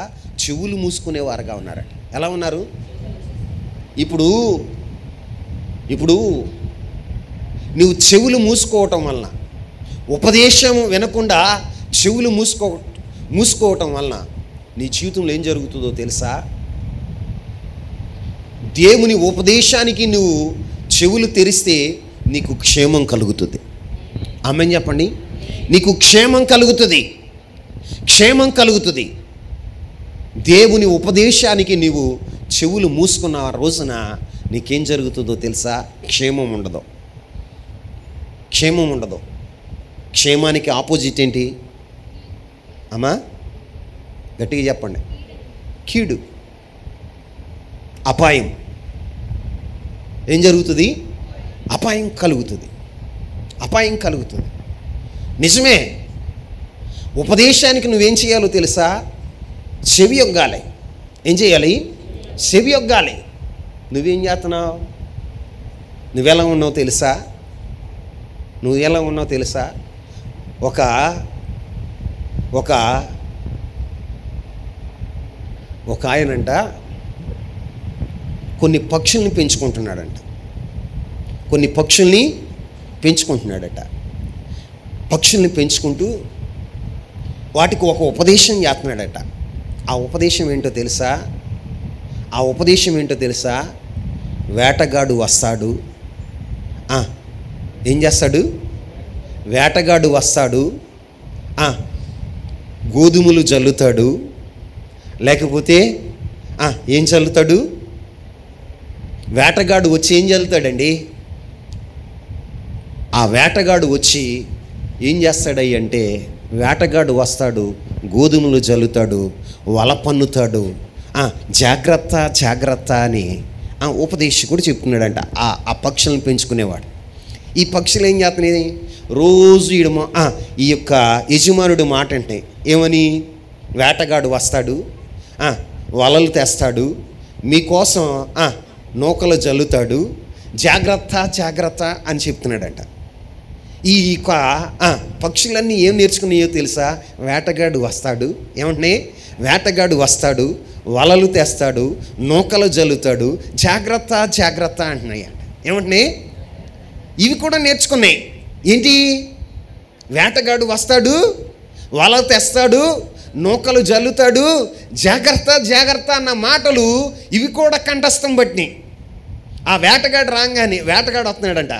చెవులు మూసుకునేవారుగా ఉన్నారట. ఎలా ఉన్నారు? ఇప్పుడు నువ్వు చెవులు మూసుకోవటం వలన, ఉపదేశం వినకుండా చెవులు మూసుకోవటం వలన నీ జీవితంలో ఏం జరుగుతుందో తెలుసా? దేవుని ఉపదేశానికి నువ్వు చెవులు తెరిస్తే నీకు క్షేమం కలుగుతుంది. ఆమేన్ చెప్పండి. నీకు క్షేమం కలుగుతుంది. దేవుని ఉపదేశానికి నీవు చెవులు మూసుకున్న రోజున నీకేం జరుగుతుందో తెలుసా? క్షేమం ఉండదు. క్షేమానికి ఆపోజిట్ ఏంటి అమ్మా? గట్టిగా చెప్పండి. కీడు, అపాయం. ఏం జరుగుతుంది? అపాయం కలుగుతుంది. నిజమే. ఉపదేశానికి నువ్వేం చేయాలో తెలుసా? చెవి యొగ్గాలి. ఏం చేయాలి? చెవి యొగ్గాలి. నువ్వేం చేస్తున్నావు? నువ్వెలా ఉన్నావు తెలుసా? ఒక ఆయనంట కొన్ని పక్షుల్ని పెంచుకుంటున్నాడట. పక్షుల్ని పెంచుకుంటూ వాటికి ఒక ఉపదేశం చేస్తున్నాడట. ఆ ఉపదేశం ఏంటో తెలుసా? వేటగాడు వస్తాడు. ఏం చేస్తాడు? వేటగాడు వస్తాడు, గోధుమలు జల్లుతాడు. లేకపోతే ఏం చల్లుతాడు? వేటగాడు వచ్చి ఏం చల్లుతాడండి? ఆ వేటగాడు వచ్చి ఏం చేస్తాడయ్య అంటే, వేటగాడు వస్తాడు, గోధుమలు జల్లుతాడు, వల పన్నుతాడు, జాగ్రత్త జాగ్రత్త అని ఉపదేశకుడు చెప్తున్నాడంట. ఆ పక్షులను పెంచుకునేవాడు. ఈ పక్షులు ఏం చేస్తున్నాయి, రోజు ఈ యొక్క యజమానుడు మాట అంటే ఏమని, వేటగాడు వస్తాడు, వలలు తెస్తాడు, మీకోసం నూకలు జల్లుతాడు, జాగ్రత్త జాగ్రత్త అని చెప్తున్నాడంట. ఈ పక్షులన్నీ ఏం నేర్చుకున్నాయో తెలుసా? వేటగాడు వస్తాడు, ఏమంటున్నాయి, వేటగాడు వస్తాడు, వలలు తెస్తాడు, నూకలు జల్లుతాడు, జాగ్రత్త జాగ్రత్త అంటున్నాయి అంట. ఏమంటున్నాయి? ఇవి కూడా నేర్చుకున్నాయి. ఏంటి? వేటగాడు వస్తాడు, వలలు తెస్తాడు, నూకలు జల్లుతాడు, జాగ్రత్త జాగ్రత్త అన్న మాటలు ఇవి కూడా కంఠస్థం పట్టినాయి. ఆ వేటగాడు రాగానే, వేటగాడు వస్తున్నాడంట,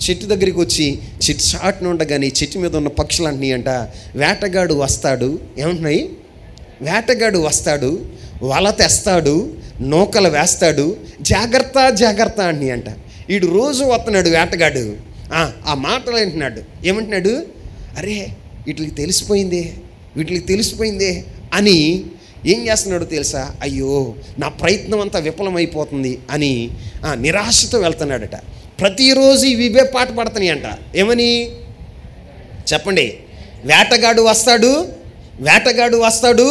చెట్టు దగ్గరికి వచ్చి చెట్టు చాటున ఉండగానే చెట్టు మీద ఉన్న పక్షులు అంటున్నాయి అంట, వేటగాడు వస్తాడు, ఏమంటున్నాయి, వేటగాడు వస్తాడు, వల తెస్తాడు, నూకలు వేస్తాడు, జాగ్రత్త జాగ్రత్త అంటున్నాయి అంట. వీడు రోజు వస్తున్నాడు వేటగాడు, ఆ మాటలు అంటున్నాడు. ఏమంటున్నాడు? అరే వీటికి తెలిసిపోయిందే అని ఏం చేస్తున్నాడు తెలుసా? అయ్యో నా ప్రయత్నం అంతా విఫలమైపోతుంది అని నిరాశతో వెళ్తున్నాడట. ప్రతిరోజు ఇవే పాట పడుతున్నాయి అంట. ఏమని చెప్పండి? వేటగాడు వస్తాడు,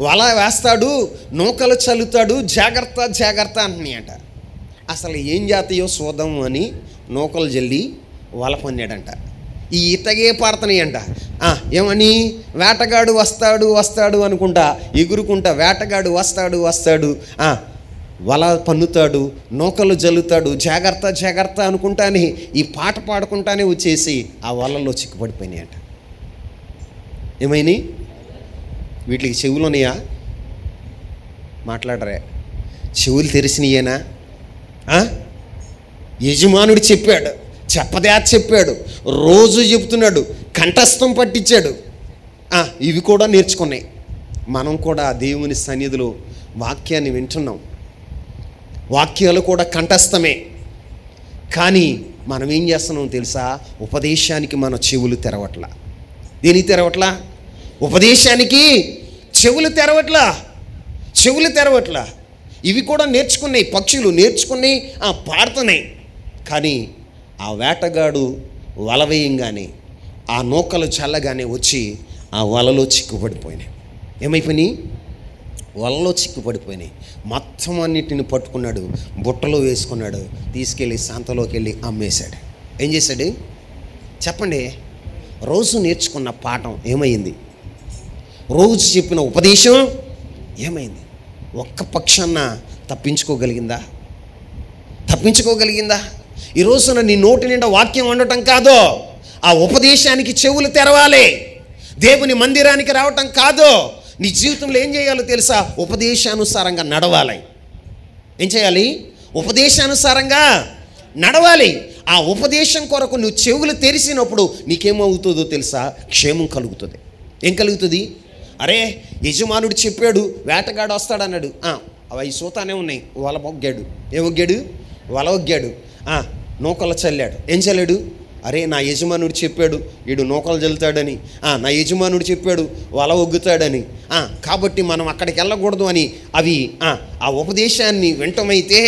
వల వేస్తాడు, నూకలు చల్లుతాడు, జాగ్రత్త జాగ్రత్త అంటున్నాయి అంట. అసలు ఏం జాతీయో చూద్దాము అని నూకలు జల్లి వల పన్నాడంట. ఈ ఇతగే పాడుతున్నాయి అంట. ఏమని? వేటగాడు వస్తాడు అనుకుంటా ఎగురుకుంటా, వేటగాడు వస్తాడు, వల పన్నుతాడు, నూకలు జల్లుతాడు, జాగ్రత్త జాగ్రత్త అనుకుంటానే ఈ పాట పాడుకుంటానే వచ్చేసి ఆ వలలో చిక్కుపడిపోయినాయి అంట. ఏమైనాయి? వీటికి చెవులు ఉన్నాయా? మాట్లాడరే. చెవులు తెరిసినయేనా? యజమానుడు చెప్పాడు, చెప్పాడు, రోజు చెప్తున్నాడు, కంఠస్థం పట్టించాడు. ఇవి కూడా నేర్చుకున్నాయి. మనం కూడా దేవుని సన్నిధిలో వాక్యాన్ని వింటున్నాం, వాక్యాలు కూడా కంఠస్థమే. కానీ మనం ఏం చేస్తున్నాం తెలుసా? ఉపదేశానికి మన చెవులు తెరవట్లా. దేనికి తెరవట్లా? ఉపదేశానికి చెవులు తెరవట్లా. ఇవి కూడా నేర్చుకున్నాయి, పక్షులు నేర్చుకున్నాయి, పాడుతున్నాయి. కానీ ఆ వేటగాడు వల వేయంగానే, ఆ నూకలు చల్లగానే వచ్చి ఆ వలలో చిక్కుపడిపోయినాయి. ఏమైపోయినాయి? వలలో చిక్కుపడిపోయినాయి. మొత్తం అన్నిటిని పట్టుకున్నాడు, బుట్టలో వేసుకున్నాడు, తీసుకెళ్ళి సంతలోకి వెళ్ళి అమ్మేశాడు. ఏం చేశాడు చెప్పండి? రోజు నేర్చుకున్న పాఠం ఏమైంది? రోజు చెప్పిన ఉపదేశం ఏమైంది? ఒక్క పక్షాన తప్పించుకోగలిగిందా? ఈ రోజున నీ నోటి నిండా వాక్యం ఉండటం కాదు, ఆ ఉపదేశానికి చెవులు తెరవాలి. దేవుని మందిరానికి రావటం కాదు, నీ జీవితంలో ఏం చేయాలో తెలుసా? ఉపదేశానుసారంగా నడవాలి. ఏం చేయాలి? ఉపదేశానుసారంగా నడవాలి. ఆ ఉపదేశం కొరకు నువ్వు చెవులు తెరిసినప్పుడు నీకేమవుతుందో తెలుసా? క్షేమం కలుగుతుంది. ఏం కలుగుతుంది? అరే యజమానుడు చెప్పాడు, వేటగాడు వస్తాడన్నాడు, అవి సూతానే ఉన్నాయి. వల ఒగ్గాడు, వల ఒగ్గాడు, నూకలు చల్లాడు. ఏం చల్లాడు? అరే నా యజమానుడు చెప్పాడు వీడు నూకలు చల్లుతాడని, నా యజమానుడు చెప్పాడు వల ఒగ్గుతాడని, కాబట్టి మనం అక్కడికి వెళ్ళకూడదు అని అవి ఆ ఉపదేశాన్ని వింటమైతే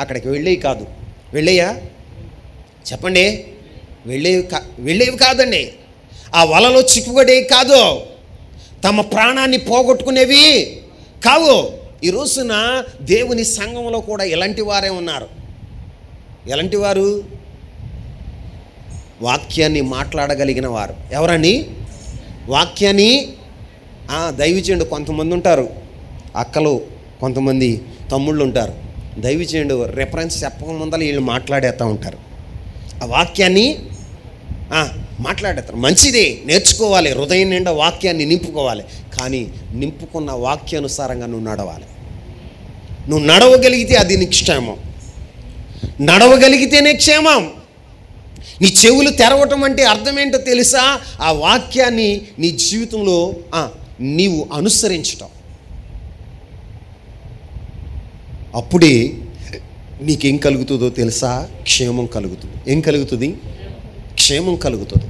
అక్కడికి వెళ్ళేవి కాదు. వెళ్ళేయా చెప్పండి? వెళ్ళేవి కాదండి. ఆ వలలో చిక్కుబడేవి కాదు, తమ ప్రాణాన్ని పోగొట్టుకునేవి కావు. ఈ రోజున దేవుని సంఘంలో కూడా ఇలాంటి వారే ఉన్నారు. ఎలాంటి వారు? వాక్యాన్ని మాట్లాడగలిగిన వారు. ఎవరండి? వాక్యాన్ని దైవజనుడు కొంతమంది ఉంటారు, అక్కలు కొంతమంది తమ్ముళ్ళు ఉంటారు. దైవజనుడు రెఫరెన్స్ చెప్పక ముందర వీళ్ళు మాట్లాడేస్తూ ఉంటారు. ఆ వాక్యాన్ని మాట్లాడేస్తారు. మంచిదే, నేర్చుకోవాలి, హృదయం నిండా వాక్యాన్ని నింపుకోవాలి. కానీ నింపుకున్న వాక్యానుసారంగా నువ్వు నడవాలి. నువ్వు నడవగలిగితే అది నీ క్షేమం, నడవగలిగితేనే క్షేమం. నీ చెవులు తెరవటం అంటే అర్థం ఏంటో తెలుసా? ఆ వాక్యాన్ని నీ జీవితంలో నీవు అనుసరించటం. అప్పుడే నీకేం కలుగుతుందో తెలుసా? క్షేమం కలుగుతుంది. ఏం కలుగుతుంది? క్షేమం కలుగుతుంది.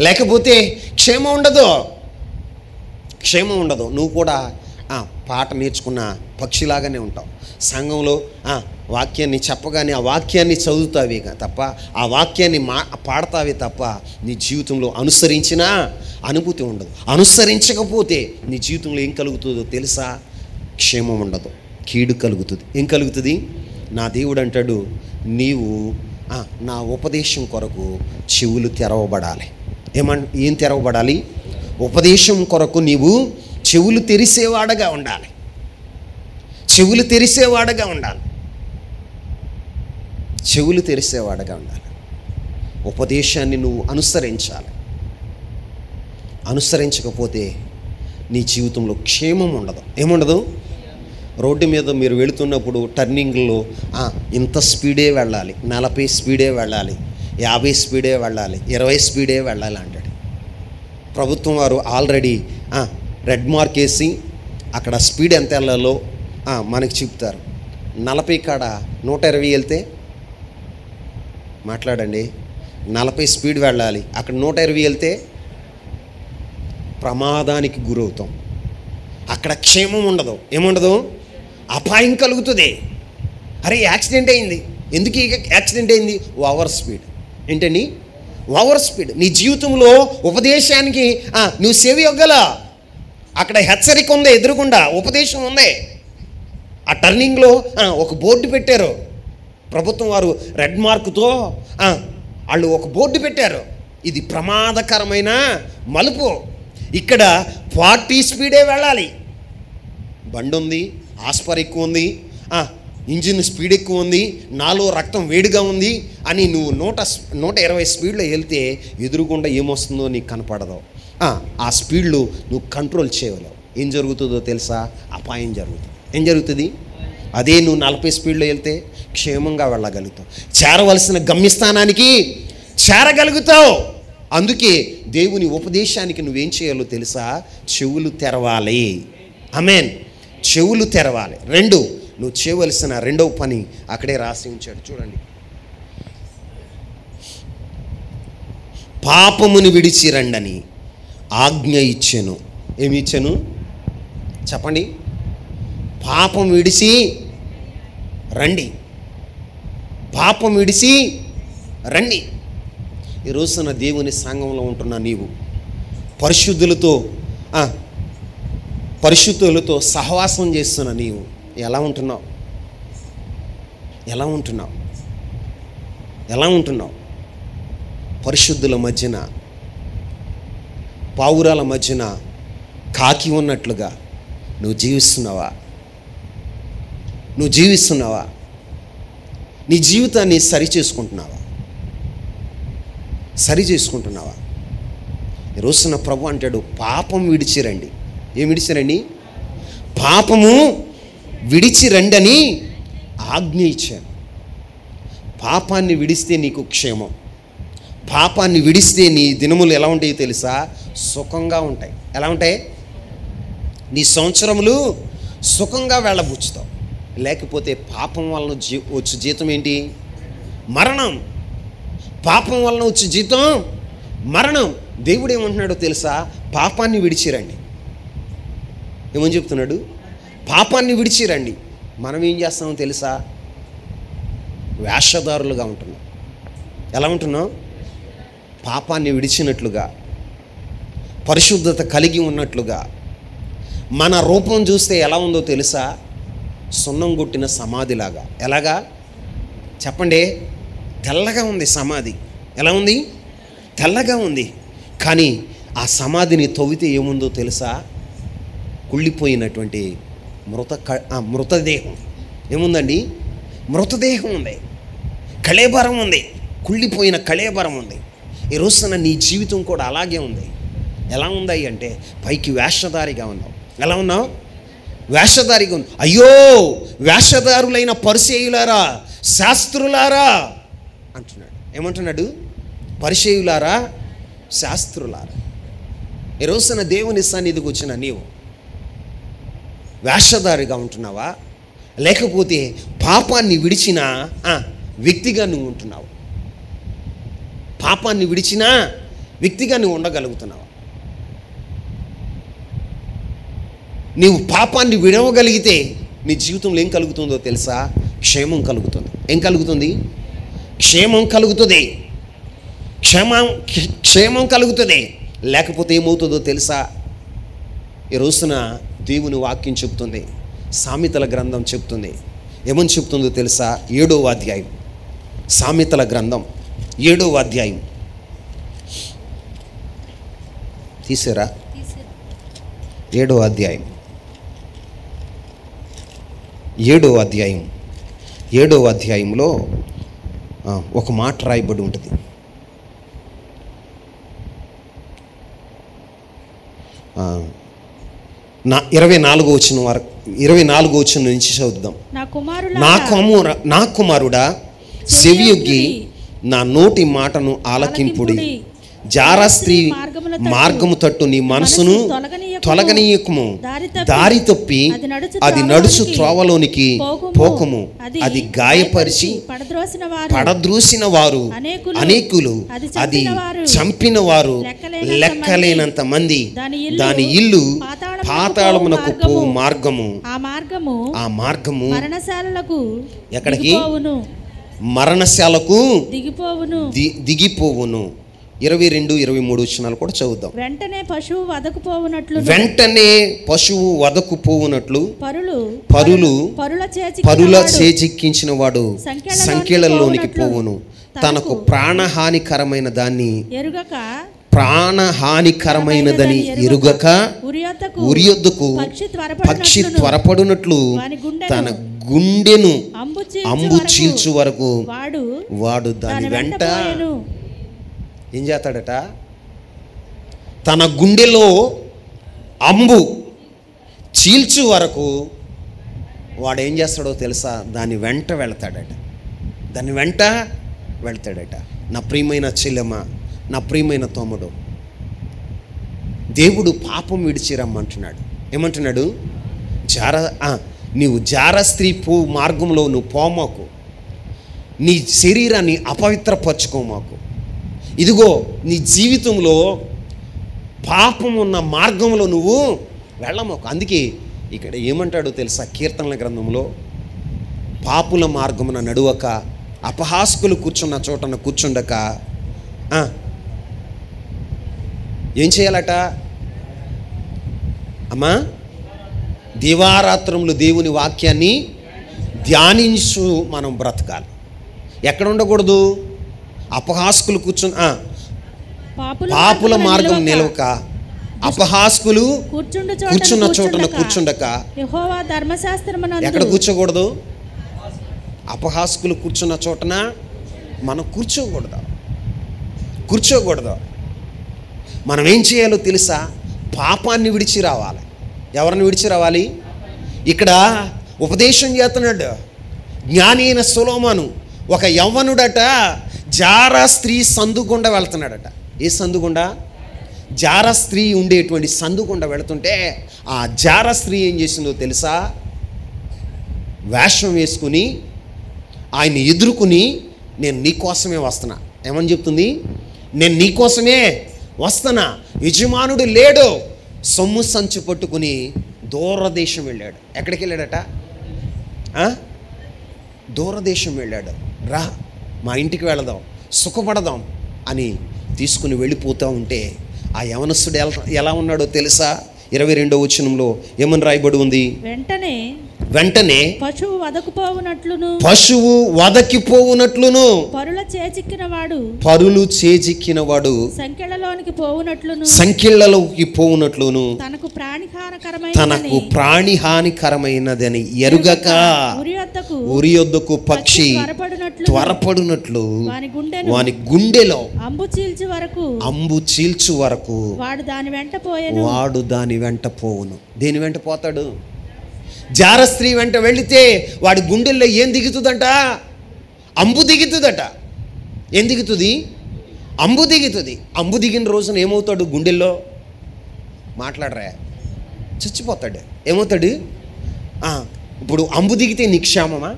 లేకపోతే క్షేమం ఉండదు, క్షేమం ఉండదు. నువ్వు కూడా పాట నేర్చుకున్న పక్షిలాగానే ఉంటావు. సంఘంలో వాక్యాన్ని చెప్పగానే ఆ వాక్యాన్ని చదువుతావే తప్ప, ఆ వాక్యాన్ని పాడతావే తప్ప నీ జీవితంలో అనుసరించిన అనుభూతి ఉండదు. అనుసరించకపోతే నీ జీవితంలో ఏం కలుగుతుందో తెలుసా? క్షేమం ఉండదు, కీడు కలుగుతుంది. ఏం కలుగుతుంది? నా దేవుడు అంటాడు, నీవు నా ఉపదేశం కొరకు చెవులు తెరవబడాలి. ఏం తెరవబడాలి? ఉపదేశం కొరకు నీవు చెవులు తెరిసేవాడగా ఉండాలి. చెవులు తెరిసేవాడగా ఉండాలి. చెవులు తెరిసేవాడగా ఉండాలి. ఉపదేశాన్ని నువ్వు అనుసరించాలి. అనుసరించకపోతే నీ జీవితంలో క్షేమం ఉండదు. ఏముండదు? రోడ్డు మీద మీరు వెళుతున్నప్పుడు టర్నింగ్లో ఇంత స్పీడే వెళ్ళాలి, 40 స్పీడే వెళ్ళాలి, 50 స్పీడే వెళ్ళాలి, 20 స్పీడే వెళ్ళాలి అంటాడు. ప్రభుత్వం వారు ఆల్రెడీ రెడ్ మార్క్ వేసి అక్కడ స్పీడ్ ఎంత వెళ్ళాలో మనకి చెప్తారు. 40 కాడ 120 వెళ్తే మాట్లాడండి, 40 స్పీడ్ వెళ్ళాలి, అక్కడ 120 వెళ్తే ప్రమాదానికి గురవుతాం. అక్కడ క్షేమం ఉండదు. ఏముండదు? అపాయం కలుగుతుంది. అరే యాక్సిడెంట్ అయింది. ఎందుకు యాక్సిడెంట్ అయింది? Over speed. ఏంటండి? Over speed. నీ జీవితంలో ఉపదేశానికి నువ్వు సేవ ఇవ్వగల, అక్కడ హెచ్చరిక ఉంది, ఎదురుకుండా ఉపదేశం ఉంది. ఆ టర్నింగ్లో ఒక బోర్డు పెట్టారు ప్రభుత్వం వారు, రెడ్ మార్కుతో వాళ్ళు ఒక బోర్డు పెట్టారు, ఇది ప్రమాదకరమైన మలుపు, ఇక్కడ 40 స్పీడే వెళ్ళాలి. బండి ఉంది, ఆస్పర్ ఎక్కువ ఉంది, ఇంజిన్ స్పీడ్ ఎక్కువ ఉంది, నాలో రక్తం వేడిగా ఉంది అని నువ్వు 120 స్పీడ్లో వెళ్తే ఎదురుగుండా ఏమొస్తుందో నీకు కనపడదు. ఆ స్పీడ్లో నువ్వు కంట్రోల్ చేయలేవు. ఏం జరుగుతుందో తెలుసా? అపాయం జరుగుతుంది. ఏం జరుగుతుంది? అదే నువ్వు 40 స్పీడ్లో వెళ్తే క్షేమంగా వెళ్ళగలుగుతావు, చేరవలసిన గమ్యస్థానానికి చేరగలుగుతావు. అందుకే దేవుని ఉపదేశానికి నువ్వేం చేయాలో తెలుసా? చెవులు తెరవాలి. ఆమేన్. చెవులు తెరవాలి. 2 నువ్వు చేయవలసిన రెండవ పని అక్కడే రాసి ఉంచాడు చూడండి. పాపమును విడిచి రండని ఆజ్ఞ ఇచ్చెను. ఏమి ఇచ్చాను చెప్పండి? పాపం విడిచి రండి. పాపం విడిచి రండి. ఈ రోజున దేవుని సంఘంలో ఉంటున్న నీవు పరిశుద్ధులతో సహవాసం చేస్తున్న నీవు ఎలా ఉంటున్నావు? ఎలా ఉంటున్నావు? ఎలా ఉంటున్నావు? పరిశుద్ధుల మధ్యన, పావురాల మధ్యన కాకి ఉన్నట్లుగా నువ్వు జీవిస్తున్నావా? నువ్వు జీవిస్తున్నావా? నీ జీవితాన్ని సరిచేసుకుంటున్నావా? సరి చేసుకుంటున్నావా? ఈ రోజున ప్రభు అంటాడు, పాపం విడిచిరండి. ఏం విడిచిరండి? పాపము విడిచి రండని ఆజ్ఞ ఇచ్చాను. పాపాన్ని విడిస్తే నీకు క్షేమం. పాపాన్ని విడిస్తే నీ దినములు ఎలా ఉంటాయో తెలుసా? సుఖంగా ఉంటాయి. ఎలా ఉంటాయి? నీ సంవత్సరములు సుఖంగా వెళ్ళబుచ్చుతావు. లేకపోతే పాపం వలన వచ్చే జీతం ఏంటి? మరణం. పాపం వలన వచ్చే జీతం మరణం. దేవుడు ఏమంటున్నాడో తెలుసా? పాపాన్ని విడిచిరండి. ఏమని చెప్తున్నాడు? పాపాన్ని విడిచిరండి. మనం ఏం చేస్తామో తెలుసా? వేషధారులుగా ఉంటున్నాం. ఎలా ఉంటున్నాం? పాపాన్ని విడిచినట్లుగా, పరిశుద్ధత కలిగి ఉన్నట్లుగా. మన రూపం చూస్తే ఎలా ఉందో తెలుసా? సున్నం కొట్టిన సమాధిలాగా. ఎలాగా చెప్పండి? తెల్లగా ఉంది సమాధి. ఎలా ఉంది? తెల్లగా ఉంది. కానీ ఆ సమాధిని తవ్వితే ఏముందో తెలుసా? కుళ్ళిపోయినటువంటి మృతదేహం. ఏముందండి? మృతదేహం ఉంది, కళేబరం ఉంది, కుళ్ళిపోయిన కళేబరం ఉంది. ఈ రోజున నీ జీవితం కూడా అలాగే ఉంది. ఎలా ఉంది అంటే పైకి వేషధారిగా ఉన్నావు. ఎలా ఉన్నావు? వేషధారిగా ఉంది. అయ్యో వేషధారులైన పరిసయ్యులారా, శాస్త్రులారా అంటున్నాడు. ఏమంటున్నాడు? పరిసయ్యులారా, శాస్త్రులారా. ఈ రోజున దేవుని సన్నిధికి వచ్చిన నీవు వేషధారిగా ఉంటున్నావా? లేకపోతే పాపాన్ని విడిచిన వ్యక్తిగా నువ్వు ఉంటున్నావు? పాపాన్ని విడిచినా వ్యక్తిగా నువ్వు ఉండగలుగుతున్నావా? నీవు పాపాన్ని విడవగలిగితే నీ జీవితంలో ఏం కలుగుతుందో తెలుసా? క్షేమం కలుగుతుంది. ఏం కలుగుతుంది? క్షేమం కలుగుతుంది. క్షేమం కలుగుతుంది. లేకపోతే ఏమవుతుందో తెలుసా? ఈ రోజున దేవుని వాక్యం చెప్తుంది, సామెతల గ్రంథం చెప్తుంది. ఏమని చెప్తుందో తెలుసా? 7వ అధ్యాయం, సామెతల గ్రంథం 7వ అధ్యాయం. తీసారా? 7వ అధ్యాయం, 7వ అధ్యాయం, 7వ అధ్యాయంలో ఒక మాట రాయబడి ఉంటుంది. 24వ వచనం వరకు, 24వ వచనం నుంచి చదువుదాం. నా కుమారుడా చెవియొగ్గి నా నోటి మాటను ఆలకింపుడి. జార స్త్రీ మార్గము తట్టు నీ మనసును తొలగనీయకుము. దారి తప్పి అది నడుచు త్రోవలోనికి పోకుము. అది గాయపరిచి పడద్రోసిన వారు అనేకులు, అది చంపిన వారు లెక్కలేనంత మంది. దాని ఇల్లు పాతాళమునకు పోవు మార్గము. ఆ మార్గము ఎక్కడికి? మరణశాలకు దిగిపోవును. 22, 23 వచనాలు కూడా చదువుదాం. వెంటనే పశువు వదకుపోవునట్లు పరుల చేజిక్కించిన వాడు సంఖ్యలలోనికి పోవును. తనకు ప్రాణహానికరమైన దాన్ని ఎరుగక ఉరియొద్దకు పక్షి త్వరపడునట్లు తన గుండెను అంబు చీల్చు వరకు వాడు దాని వెంట ఏం చేస్తాడట? తన గుండెలో అంబు చీల్చు వరకు వాడు ఏం చేస్తాడో తెలుసా? దాని వెంట వెళ్తాడట. నా ప్రియమైన చెల్లెమ్మ, నా ప్రియమైన తమ్ముడు, దేవుడు పాపం విడిచి రమ్మంటున్నాడు. ఏమంటున్నాడు? నీవు జార స్త్రీ మార్గంలో నువ్వు పోమాకు. నీ శరీరాన్ని అపవిత్రపరచుకోమాకు. ఇదిగో నీ జీవితంలో పాపం ఉన్న మార్గంలో నువ్వు వెళ్ళమాకు. అందుకే ఇక్కడ ఏమంటాడో తెలుసా? కీర్తనల గ్రంథంలో, పాపుల మార్గమున నడువక అపహాస్కులు కూర్చున్న చోటన కూర్చుండక ఏం చేయాలట? అమ్మా, దివారాత్రములు దేవుని వాక్యాన్ని ధ్యానించు మనం బ్రతకాలి. ఎక్కడ ఉండకూడదు? అపహాస్కులు పాపుల మార్గం నిలవక అపహాస్కులు కూర్చున్న చోటన కూర్చుండక. ఎక్కడ కూర్చోకూడదు? అపహాస్కులు కూర్చున్న చోటన మనం కూర్చోకూడదు. మనం ఏం చేయాలో తెలుసా? పాపాన్ని విడిచి రావాలి. ఎవరిని విడిచి రావాలి? ఇక్కడ ఉపదేశం చేస్తున్నాడు జ్ఞాని అయిన సొలొమోను. ఒక యవ్వనుడట జార స్త్రీ సందుగుండా వెళ్తున్నాడట. ఏ సందుగుండా? జార స్త్రీ ఉండేటువంటి సందుగుండా వెళుతుంటే ఆ జార స్త్రీ ఏం చేసిందో తెలుసా? వేషం వేసుకుని ఆయన్ని ఎదుర్కొని, నేను నీకోసమే వస్తున్నా. ఏమని చెప్తుంది? నేను నీకోసమే వస్తున్నా. యజమానుడు లేడు. సొమ్ము సంచి పట్టుకుని దూరదేశం వెళ్ళాడు. ఎక్కడికి వెళ్ళాడట? దూరదేశం వెళ్ళాడు. రా, మా ఇంటికి వెళదాం, సుఖపడదాం అని తీసుకుని వెళ్ళిపోతూ ఉంటే ఆ యవనస్తుడు ఎలా ఉన్నాడో తెలుసా? 22వ వచనంలో ఏమని రాయబడి ఉంది? వెంటనే పశువు వదకిపోవునట్లును పరులు చేజిక్కినవాడు సంఖ్యలలోకి పోవునట్లును తనకు ప్రాణిహానికరమైనదని ఎరుగక ఉరియొద్దకు పక్షి త్వరపడునట్లు వాని గుండెలో అంబు చీల్చు వరకు వాడు దాని వెంట పోవును. దేని వెంట పోతాడు? జార స్త్రీ వెంట వెళితే వాడి గుండెల్లో ఏం దిగుతుందంట? అంబు దిగుతుందట. ఏం దిగుతుంది? అంబు దిగుతుంది. అంబు దిగిన రోజున ఏమవుతాడు? గుండెల్లో మాట్లాడరా, చచ్చిపోతాడు. ఏమవుతాడు? ఇప్పుడు అంబు దిగితే నిక్షేమమా?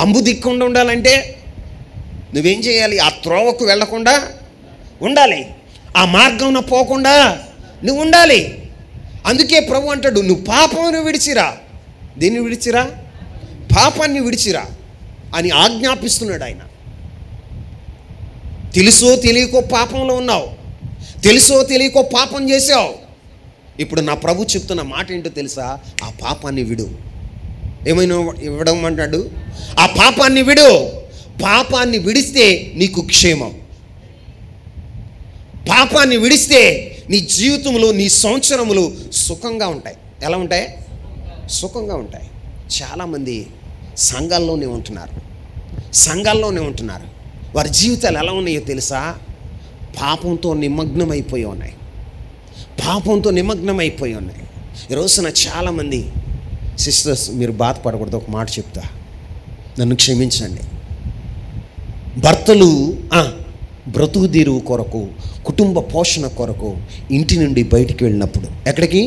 అంబు దిక్కుండా ఉండాలంటే నువ్వేం చేయాలి? ఆ త్రోవకు వెళ్లకుండా ఉండాలి, ఆ మార్గంలో పోకుండా నువ్వు ఉండాలి. అందుకే ప్రభు అంటాడు, నువ్వు పాపమును విడిచిరా. దీన్ని విడిచిరా? పాపాన్ని విడిచిరా అని ఆజ్ఞాపిస్తున్నాడు ఆయన. తెలుసో తెలియకో పాపంలో ఉన్నావు, తెలుసో తెలియకో పాపం చేసావు. ఇప్పుడు నా ప్రభు చెప్తున్న మాట ఏంటో తెలుసా? ఆ పాపాన్ని విడు. ఏమైనా ఇవ్వడం అంటాడు, ఆ పాపాన్ని విడు. పాపాన్ని విడిస్తే నీకు క్షేమం. పాపాన్ని విడిస్తే నీ జీవితంలో, నీ సంవత్సరములు సుఖంగా ఉంటాయి. ఎలా ఉంటాయి? సుఖంగా ఉంటాయి. చాలామంది సంఘాల్లోనే ఉంటున్నారు. వారి జీవితాలు ఎలా ఉన్నాయో తెలుసా? పాపంతో నిమగ్నమైపోయి ఉన్నాయి. ఈ రోజున చాలామంది సిస్టర్స్, మీరు బాధపడకూడదు, ఒక మాట చెప్తా, నన్ను క్షమించండి. భర్తలు బ్రతుకు తీరువు కొరకు, కుటుంబ పోషణ కొరకు ఇంటి నుండి బయటికి వెళ్ళినప్పుడు, ఎక్కడికి?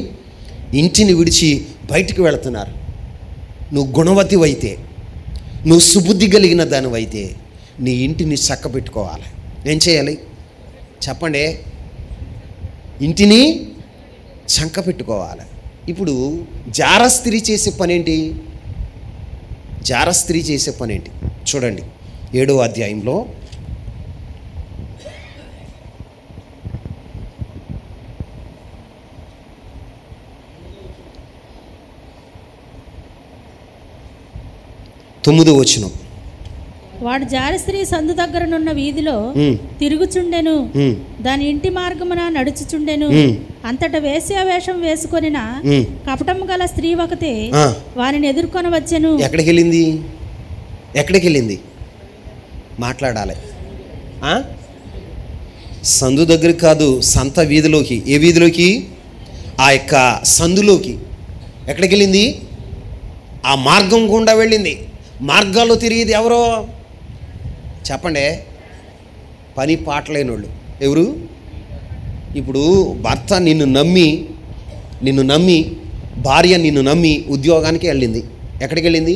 ఇంటిని విడిచి బయటికి వెళుతున్నారు. నువ్వు గుణవతివైతే, నువ్వు సుబుద్ధి కలిగిన దానివైతే నీ ఇంటిని చక్కబెట్టుకోవాలి. ఏం చేయాలి చెప్పండి? ఇంటిని చక్కబెట్టుకోవాలి. ఇప్పుడు జారస్త్రీ చేసే పనేంటి? చూడండి 7వ అధ్యాయంలో తొమ్మిదో వచనం. వాడు జారస్త్రీ సందు దగ్గరనున్న వీధిలో తిరుగుచుండెను, దాని ఇంటి మార్గమున నడుచుచుండెను. అంతట వేశ్యావేషం వేసుకొనిన కపటము గల స్త్రీ ఒకతే వారిని ఎదుర్కొని వచ్చెను. ఎక్కడికి వెళ్ళింది? మాట్లాడాలి. సందు దగ్గర కాదు, సంత వీధిలోకి. ఏ వీధిలోకి? ఆ యొక్క సందులోకి. ఎక్కడికి వెళ్ళింది? ఆ మార్గం గుండా వెళ్ళింది. మార్గాల్లో తిరిగేది ఎవరో చెప్పండి? పని పాటలేనోళ్ళు. ఎవరు? ఇప్పుడు భర్త నిన్ను నమ్మి భార్య నిన్ను నమ్మి ఉద్యోగానికి వెళ్ళింది. ఎక్కడికి వెళ్ళింది?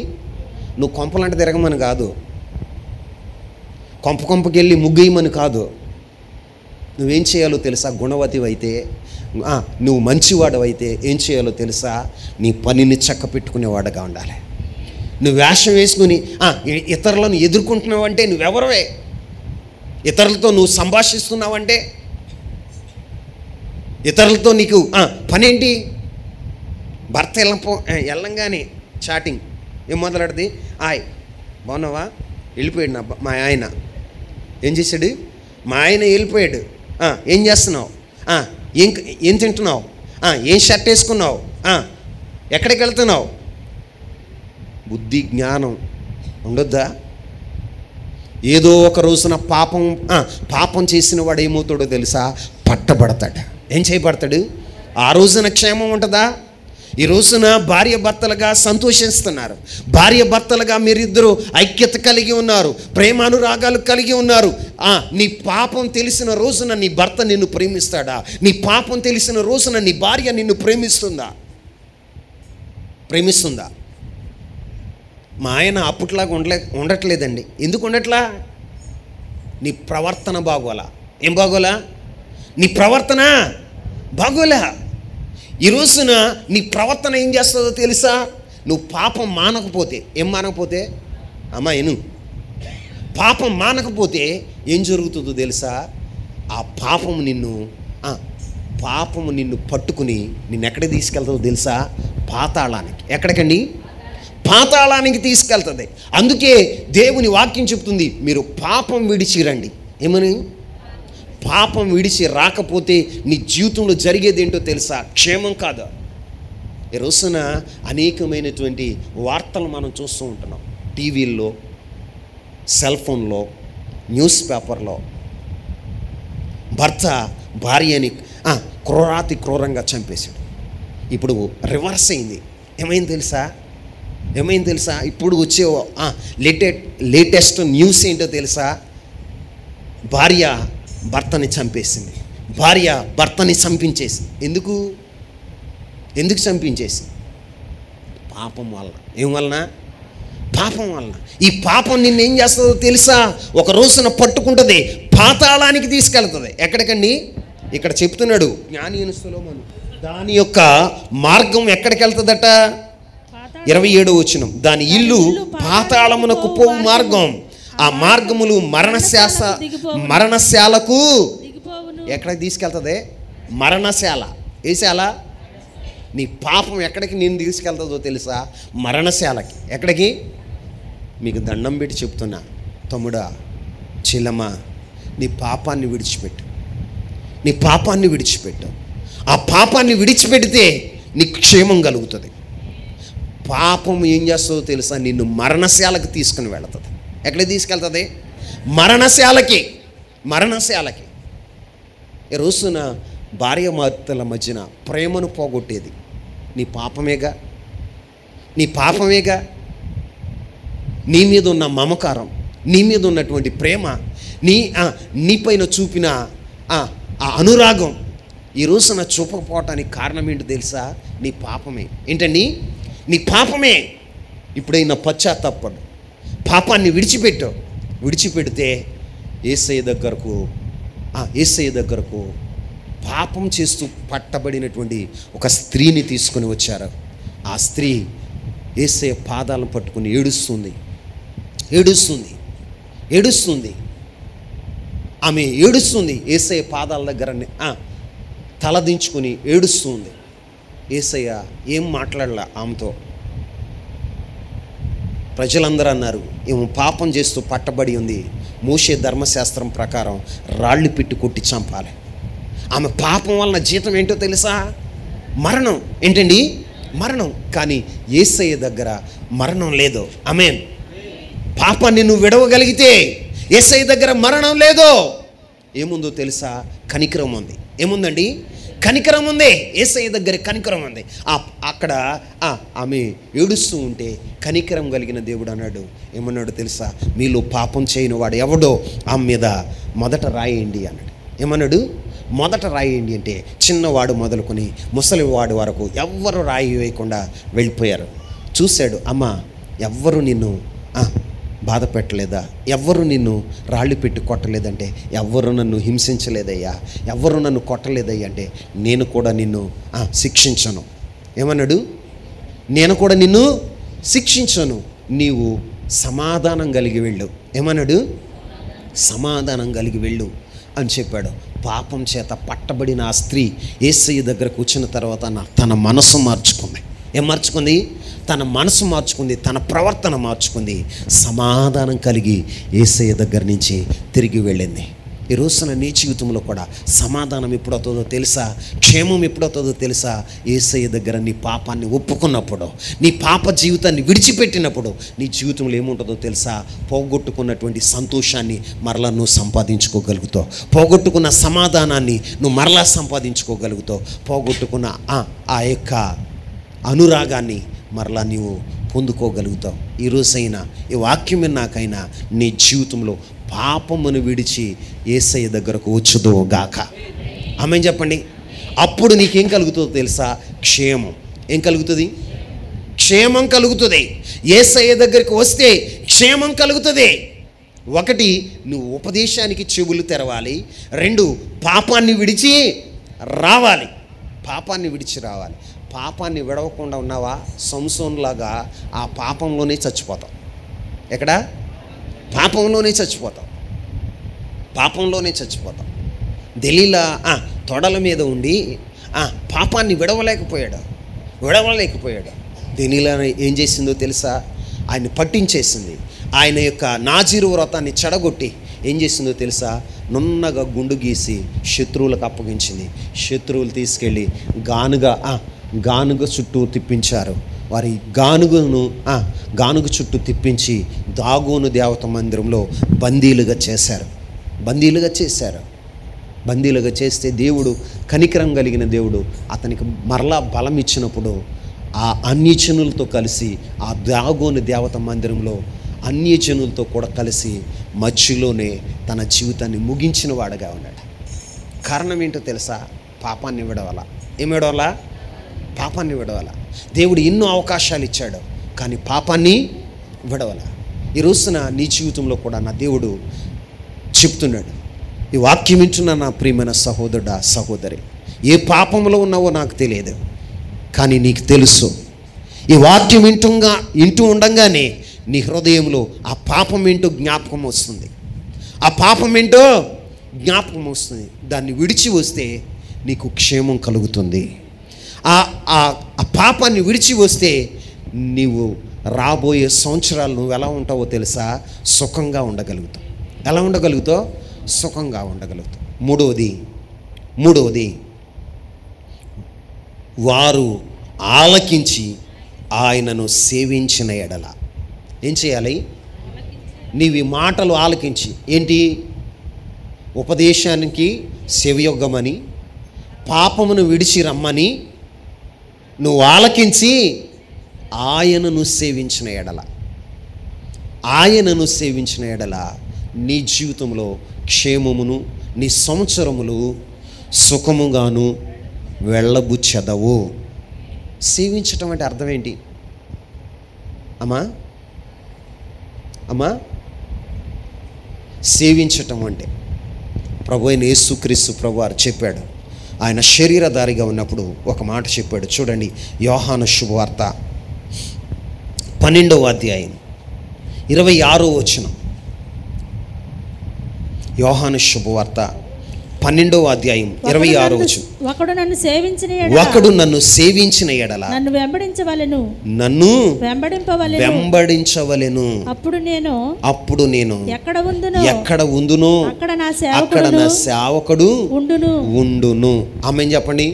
నువ్వు కొంపలంటే తిరగమని కాదు, కొంపకి వెళ్ళి ముగ్గేయమని కాదు. నువ్వేం చేయాలో తెలుసా? గుణవతివైతే, నువ్వు మంచివాడవైతే ఏం చేయాలో తెలుసా? నీ పనిని చక్క పెట్టుకునేవాడుగా ఉండాలి. నువ్వు వేషం వేసుకుని ఇతరులను ఎదుర్కొంటున్నావంటే నువ్వెవరవే? ఇతరులతో నువ్వు సంభాషిస్తున్నావంటే, ఇతరులతో నీకు పనేంటి? భర్త వెళ్ళంగానే చాటింగ్ ఏం మొదలెడది? బాగున్నావా? వెళ్ళిపోయాడు మా ఆయన. ఏం చేశాడు? మా ఆయన వెళ్ళిపోయాడు. ఏం చేస్తున్నావు? ఏం తింటున్నావు? ఏం షర్ట్ వేసుకున్నావు? ఎక్కడికి వెళ్తున్నావు? బుద్ధి జ్ఞానం ఉండొద్దా? ఏదో ఒక రోజున పాపం చేసిన వాడు ఏమవుతాడో తెలుసా? పట్టబడతాడు. ఏం చేయబడతాడు? ఆ రోజున క్షేమం ఉంటుందా? ఈ రోజున భార్య భర్తలుగా సంతోషిస్తున్నారు, భార్య భర్తలుగా మీరిద్దరూ ఐక్యత కలిగి ఉన్నారు, ప్రేమానురాగాలు కలిగి ఉన్నారు. నీ పాపం తెలిసిన రోజున నీ భర్త నిన్ను ప్రేమిస్తాడా? నీ పాపం తెలిసిన రోజున నీ భార్య నిన్ను ప్రేమిస్తుందా? మా ఆయన అప్పట్లాగా ఉండట్లేదండి. ఎందుకు ఉండట్లా? నీ ప్రవర్తన బాగోలా. ఏం బాగోలా? నీ ప్రవర్తన బాగోలా. ఈ రోజున నీ ప్రవర్తన ఏం చేస్తుందో తెలుసా? నువ్వు పాపం మానకపోతే, ఏం మానకపోతే పాపం మానకపోతే ఏం జరుగుతుందో తెలుసా? ఆ పాపము నిన్ను పట్టుకుని నిన్ను ఎక్కడికి తీసుకెళ్తుందో తెలుసా? పాతాళానికి. ఎక్కడికండి? పాతాళానికి తీసుకెళ్తుంది. అందుకే దేవుని వాక్యం చెప్తుంది, మీరు పాపం విడిచిరండి. ఏమని? పాపం విడిచి రాకపోతే నీ జీవితంలో జరిగేది ఏంటో తెలుసా? క్షేమం కాదు. ఈ రోజున అనేకమైనటువంటి వార్తలు మనం చూస్తూ ఉంటున్నాం. టీవీల్లో, సెల్ ఫోన్లో, న్యూస్ పేపర్లో భర్త భార్యని క్రూరాతి క్రూరంగా చంపేశాడు. ఇప్పుడు రివర్స్ అయింది. ఏమైంది తెలుసా? ఇప్పుడు వచ్చే లేటెస్ట్ న్యూస్ ఏంటో తెలుసా? భార్య భర్తని చంపేసింది, భార్య భర్తని చంపించేసింది. ఎందుకు చంపించేసింది? పాపం వలన. ఏం వలన? పాపం వలన. ఈ పాపం నిన్ను ఏం చేస్తుందో తెలుసా? ఒక రోజున పట్టుకుంటుంది, పాతాళానికి తీసుకెళ్తుంది. ఎక్కడికండి? ఇక్కడ చెప్తున్నాడు జ్ఞాని అయిన సొలొమోను, దాని యొక్క మార్గం ఎక్కడికి వెళ్తుందట? 27వ వచనం, దాని ఇల్లు పాతాళమునకు పోవు మార్గం, ఆ మార్గములు మరణశాలకు ఎక్కడికి తీసుకెళ్తుంది? మరణశాల. ఏ శాల? నీ పాపం ఎక్కడికి నేను తీసుకెళ్తుందో తెలుసా? మరణశాలకి. ఎక్కడికి? మీకు దండం పెట్టి చెప్తున్నా తమ్ముడా, చెల్లమ్మ, నీ పాపాన్ని విడిచిపెట్టు. నీ పాపాన్ని విడిచిపెట్టు. ఆ పాపాన్ని విడిచిపెడితే నీకు క్షేమం కలుగుతుంది. పాపం ఏం చేస్తుందో తెలుసా? నిన్ను మరణశాలకు తీసుకుని వెళుతుంది. ఎక్కడికి తీసుకెళ్తుంది? మరణశాలకి. మరణశాలకి. ఈ రోజున భార్యాభర్తల మధ్యన ప్రేమను పోగొట్టేది నీ పాపమేగా. నీ పాపమేగా. నీ మీద ఉన్న మమకారం, నీ మీద ఉన్నటువంటి ప్రేమ, నీపైన చూపిన ఆ అనురాగం ఈ రోజున చూపకపోవటానికి కారణం ఏంటో తెలుసా? నీ పాపమే. ఏంటండి? నీ పాపమే. ఇప్పుడైనా పశ్చాత్తాపడు, పాపాన్ని విడిచిపెట్టు. విడిచిపెడితే యేసయ్య దగ్గరకు పాపం చేస్తూ పట్టబడినటువంటి ఒక స్త్రీని తీసుకొని వచ్చారు. ఆ స్త్రీ యేసయ్య పాదాలను పట్టుకుని ఏడుస్తుంది. ఆమె ఏడుస్తుంది. యేసయ్య పాదాల దగ్గర తలదించుకొని ఏడుస్తుంది. యేసయ్య ఏం మాట్లాడలా ఆమెతో. ప్రజలందరూ అన్నారు, ఏమో పాపం చేస్తూ పట్టబడి ఉంది, మోషే ధర్మశాస్త్రం ప్రకారం రాళ్ళు పెట్టి కొట్టి చంపాలి. ఆమె పాపం వలన జీతం ఏంటో తెలుసా? మరణం. ఏంటండి? మరణం. కానీ యేసయ్య దగ్గర మరణం లేదు. ఆమేన్. పాపాన్ని నువ్వు విడవగలిగితే యేసయ్య దగ్గర మరణం లేదు. ఏముందో తెలుసా? కనికరం ఉంది. ఏముందండి? కనికరం ఉంది. యేసయ్య దగ్గర కనికరం ఉంది. అక్కడ ఆమె ఏడుస్తూ ఉంటే కనికరం కలిగిన దేవుడు అన్నాడు, ఏమన్నాడు తెలుసా? మీలో పాపం చేయని వాడు ఎవడో ఆమె మీద మొదట రాయండి అన్నాడు. ఏమన్నాడు? మొదట రాయండి అంటే చిన్నవాడు మొదలుకొని ముసలివాడు వరకు ఎవ్వరు రాయి వేయకుండా వెళ్ళిపోయారు. చూశాడు, అమ్మ ఎవ్వరు నిన్ను బాధ పెట్టలేదా? ఎవ్వరు నిన్ను రాళ్ళు పెట్టి కొట్టలేదంటే, ఎవ్వరు నన్ను హింసించలేదయ్యా, ఎవ్వరు నన్ను కొట్టలేదయ్యా అంటే, నేను కూడా నిన్ను శిక్షించను. ఏమన్నాడు? నేను కూడా నిన్ను శిక్షించను, నీవు సమాధానం కలిగి వెళ్ళు. ఏమన్నాడు? సమాధానం కలిగి వెళ్ళు అని చెప్పాడు. పాపం చేత పట్టబడిన ఆ స్త్రీ యేసయ్య దగ్గర కూర్చున్న తర్వాత తన మనసు మార్చుకుంది. ఏం మార్చుకుంది? తన మనసు మార్చుకుంది, తన ప్రవర్తన మార్చుకుంది, సమాధానం కలిగి యేసయ్య దగ్గర నుంచి తిరిగి వెళ్ళింది. ఈ రోజున నీ జీవితంలో కూడా సమాధానం ఎప్పుడవుతుందో తెలుసా? క్షేమం ఎప్పుడవుతుందో తెలుసా? యేసయ్య దగ్గర నీ పాపాన్ని ఒప్పుకున్నప్పుడు, నీ పాప జీవితాన్ని విడిచిపెట్టినప్పుడు నీ జీవితంలో ఏముంటుందో తెలుసా? పోగొట్టుకున్నటువంటి సంతోషాన్ని మరలా నువ్వు సంపాదించుకోగలుగుతావు. పోగొట్టుకున్న సమాధానాన్ని నువ్వు మరలా సంపాదించుకోగలుగుతావు. పోగొట్టుకున్న ఆ యొక్క అనురాగాన్ని మరలా నీవు పొందుకోగలుగుతావు. ఈరోజైనా ఈ వాక్యం నాకైనా నీ జీవితంలో పాపమును విడిచి యేసయ్య దగ్గరకు వచ్చుదో గాక. ఆమేన్ చెప్పండి. అప్పుడు నీకేం కలుగుతుందో తెలుసా? క్షేమం. ఏం కలుగుతుంది? క్షేమం కలుగుతుంది. యేసయ్య దగ్గరికి వస్తే క్షేమం కలుగుతుంది. ఒకటి, నువ్వు ఉపదేశానికి చెవులు తెరవాలి. రెండు, పాపాన్ని విడిచి రావాలి. పాపాన్ని విడిచి రావాలి. పాపాన్ని విడవకుండా ఉన్నావా? సంసోన్లాగా ఆ పాపంలోనే చచ్చిపోతావు. ఎక్కడ? పాపంలోనే చచ్చిపోతావు. పాపంలోనే చచ్చిపోతావు. దెలీలా తొడల మీద ఉండి పాపాన్ని విడవలేకపోయాడు. దెలీలా ఏం చేసిందో తెలుసా? ఆయన పట్టించేసింది. ఆయన యొక్క నాజీరు వ్రతాన్ని చెడగొట్టి ఏం చేసిందో తెలుసా? నున్నగా గుండు గీసి శత్రువులకు అప్పగించింది. శత్రువులు తీసుకెళ్ళి గానుగ చుట్టూ తిప్పించారు. వారి గానుగ చుట్టూ తిప్పించి దాగోను దేవత మందిరంలో బందీలుగా చేస్తే దేవుడు కనికరం కలిగిన దేవుడు అతనికి మరలా బలం ఇచ్చినప్పుడు ఆ అన్యజనులతో కలిసి ఆ దాగోను దేవత మందిరంలో అన్యజనులతో కూడా కలిసి మధ్యలోనే తన జీవితాన్ని ముగించిన వాడుగా ఉన్నాడు. కారణం ఏంటో తెలుసా? పాపాన్ని విడవాలా. ఏం విడవాలా? పాపాన్ని విడవాలా. దేవుడు ఎన్నో అవకాశాలు ఇచ్చాడు, కానీ పాపాన్ని విడవల. ఈ రోజున నీ జీవితంలో కూడా నా దేవుడు చెప్తున్నాడు. ఈ వాక్యం వింటున్న నా ప్రియమైన సహోదరుడా, సహోదరి, ఏ పాపంలో ఉన్నావో నాకు తెలియదు, కానీ నీకు తెలుసు. ఈ వాక్యం వింటూ ఉండంగానే నీ హృదయంలో ఆ పాపం ఏంటో జ్ఞాపకం వస్తుంది. ఆ పాపం ఏంటో జ్ఞాపకం వస్తుంది. దాన్ని విడిచి వస్తే నీకు క్షేమం కలుగుతుంది. ఆ పాపాన్ని విడిచి వస్తే నీవు రాబోయే సంవత్సరాలు నువ్వు ఎలా ఉంటావో తెలుసా? సుఖంగా ఉండగలుగుతావు. ఎలా ఉండగలుగుతావు? సుఖంగా ఉండగలుగుతావు. మూడవది వారు ఆలకించి ఆయనను సేవించిన ఎడల ఏం చేయాలి? నీవి మాటలు ఆలకించి, ఏంటి? ఉపదేశానికి సెవియొగ్గమని, పాపమును విడిచి రమ్మని నువ్వు ఆలకించి ఆయనను సేవించిన ఎడల నీ జీవితంలో క్షేమమును, నీ సంవత్సరములు సుఖముగాను వెళ్ళబుచ్చెదవు. సేవించటం అంటే అర్థం ఏంటి అమ్మా? సేవించటం అంటే ప్రభు అయిన యేసుక్రీస్తు ప్రభువారు చెప్పాడు. ఆయన శరీరధారిగా ఉన్నప్పుడు ఒక మాట చెప్పాడు. చూడండి, యోహాను శుభవార్త 12వ అధ్యాయం 26వ వచనం. యోహాను శుభవార్త 12వ అధ్యాయం 26వ వచనం. ఒకడు నన్ను సేవించిన ఎడల నన్ను వెంబడించవలెను. అప్పుడు నేను ఎక్కడ ఉందునో అక్కడ నా సేవకుడు ఉండును. ఆమేన్ చెప్పండి.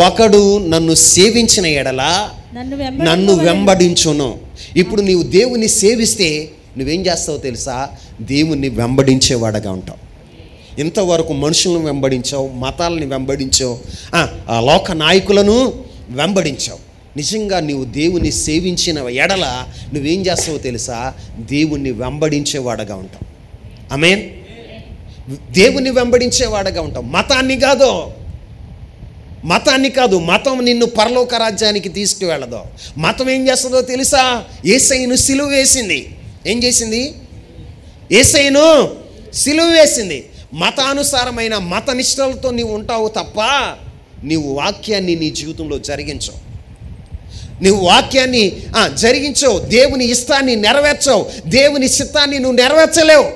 ఒకడు నన్ను సేవించిన ఎడల నన్ను వెంబడించును. ఇప్పుడు నీవు దేవుని సేవిస్తే నువ్వేం చేస్తావో తెలుసా? దేవుణ్ణి వెంబడించేవాడగా ఉంటావు. ఇంతవరకు మనుషులను వెంబడించావు, మతాలని వెంబడించావు, లోక నాయకులను వెంబడించావు. నిజంగా నీవు దేవుని సేవించిన ఎడల నువ్వేం చేస్తావో తెలుసా? దేవుణ్ణి వెంబడించేవాడగా ఉంటావు. ఆమేన్. దేవుణ్ణి వెంబడించేవాడగా ఉంటావు. మతాన్ని కాదు. మతం నిన్ను పరలోక రాజ్యానికి తీసుకువెళ్ళదు. మతం ఏం చేస్తుందో తెలుసా? యేసయ్యను సిలువ వేసింది. ఏం చేసింది? యేసయ్యను సిలువ వేసింది. మతానుసారమైన మత నిష్టలతో నీవు ఉంటావు తప్ప నీవు వాక్యాన్ని నీ జీవితంలో జరిగించవు. నువ్వు వాక్యాన్ని జరిగించవు, దేవుని ఇష్టాన్ని నెరవేర్చవు, దేవుని చిత్తాన్ని నువ్వు నెరవేర్చలేవు.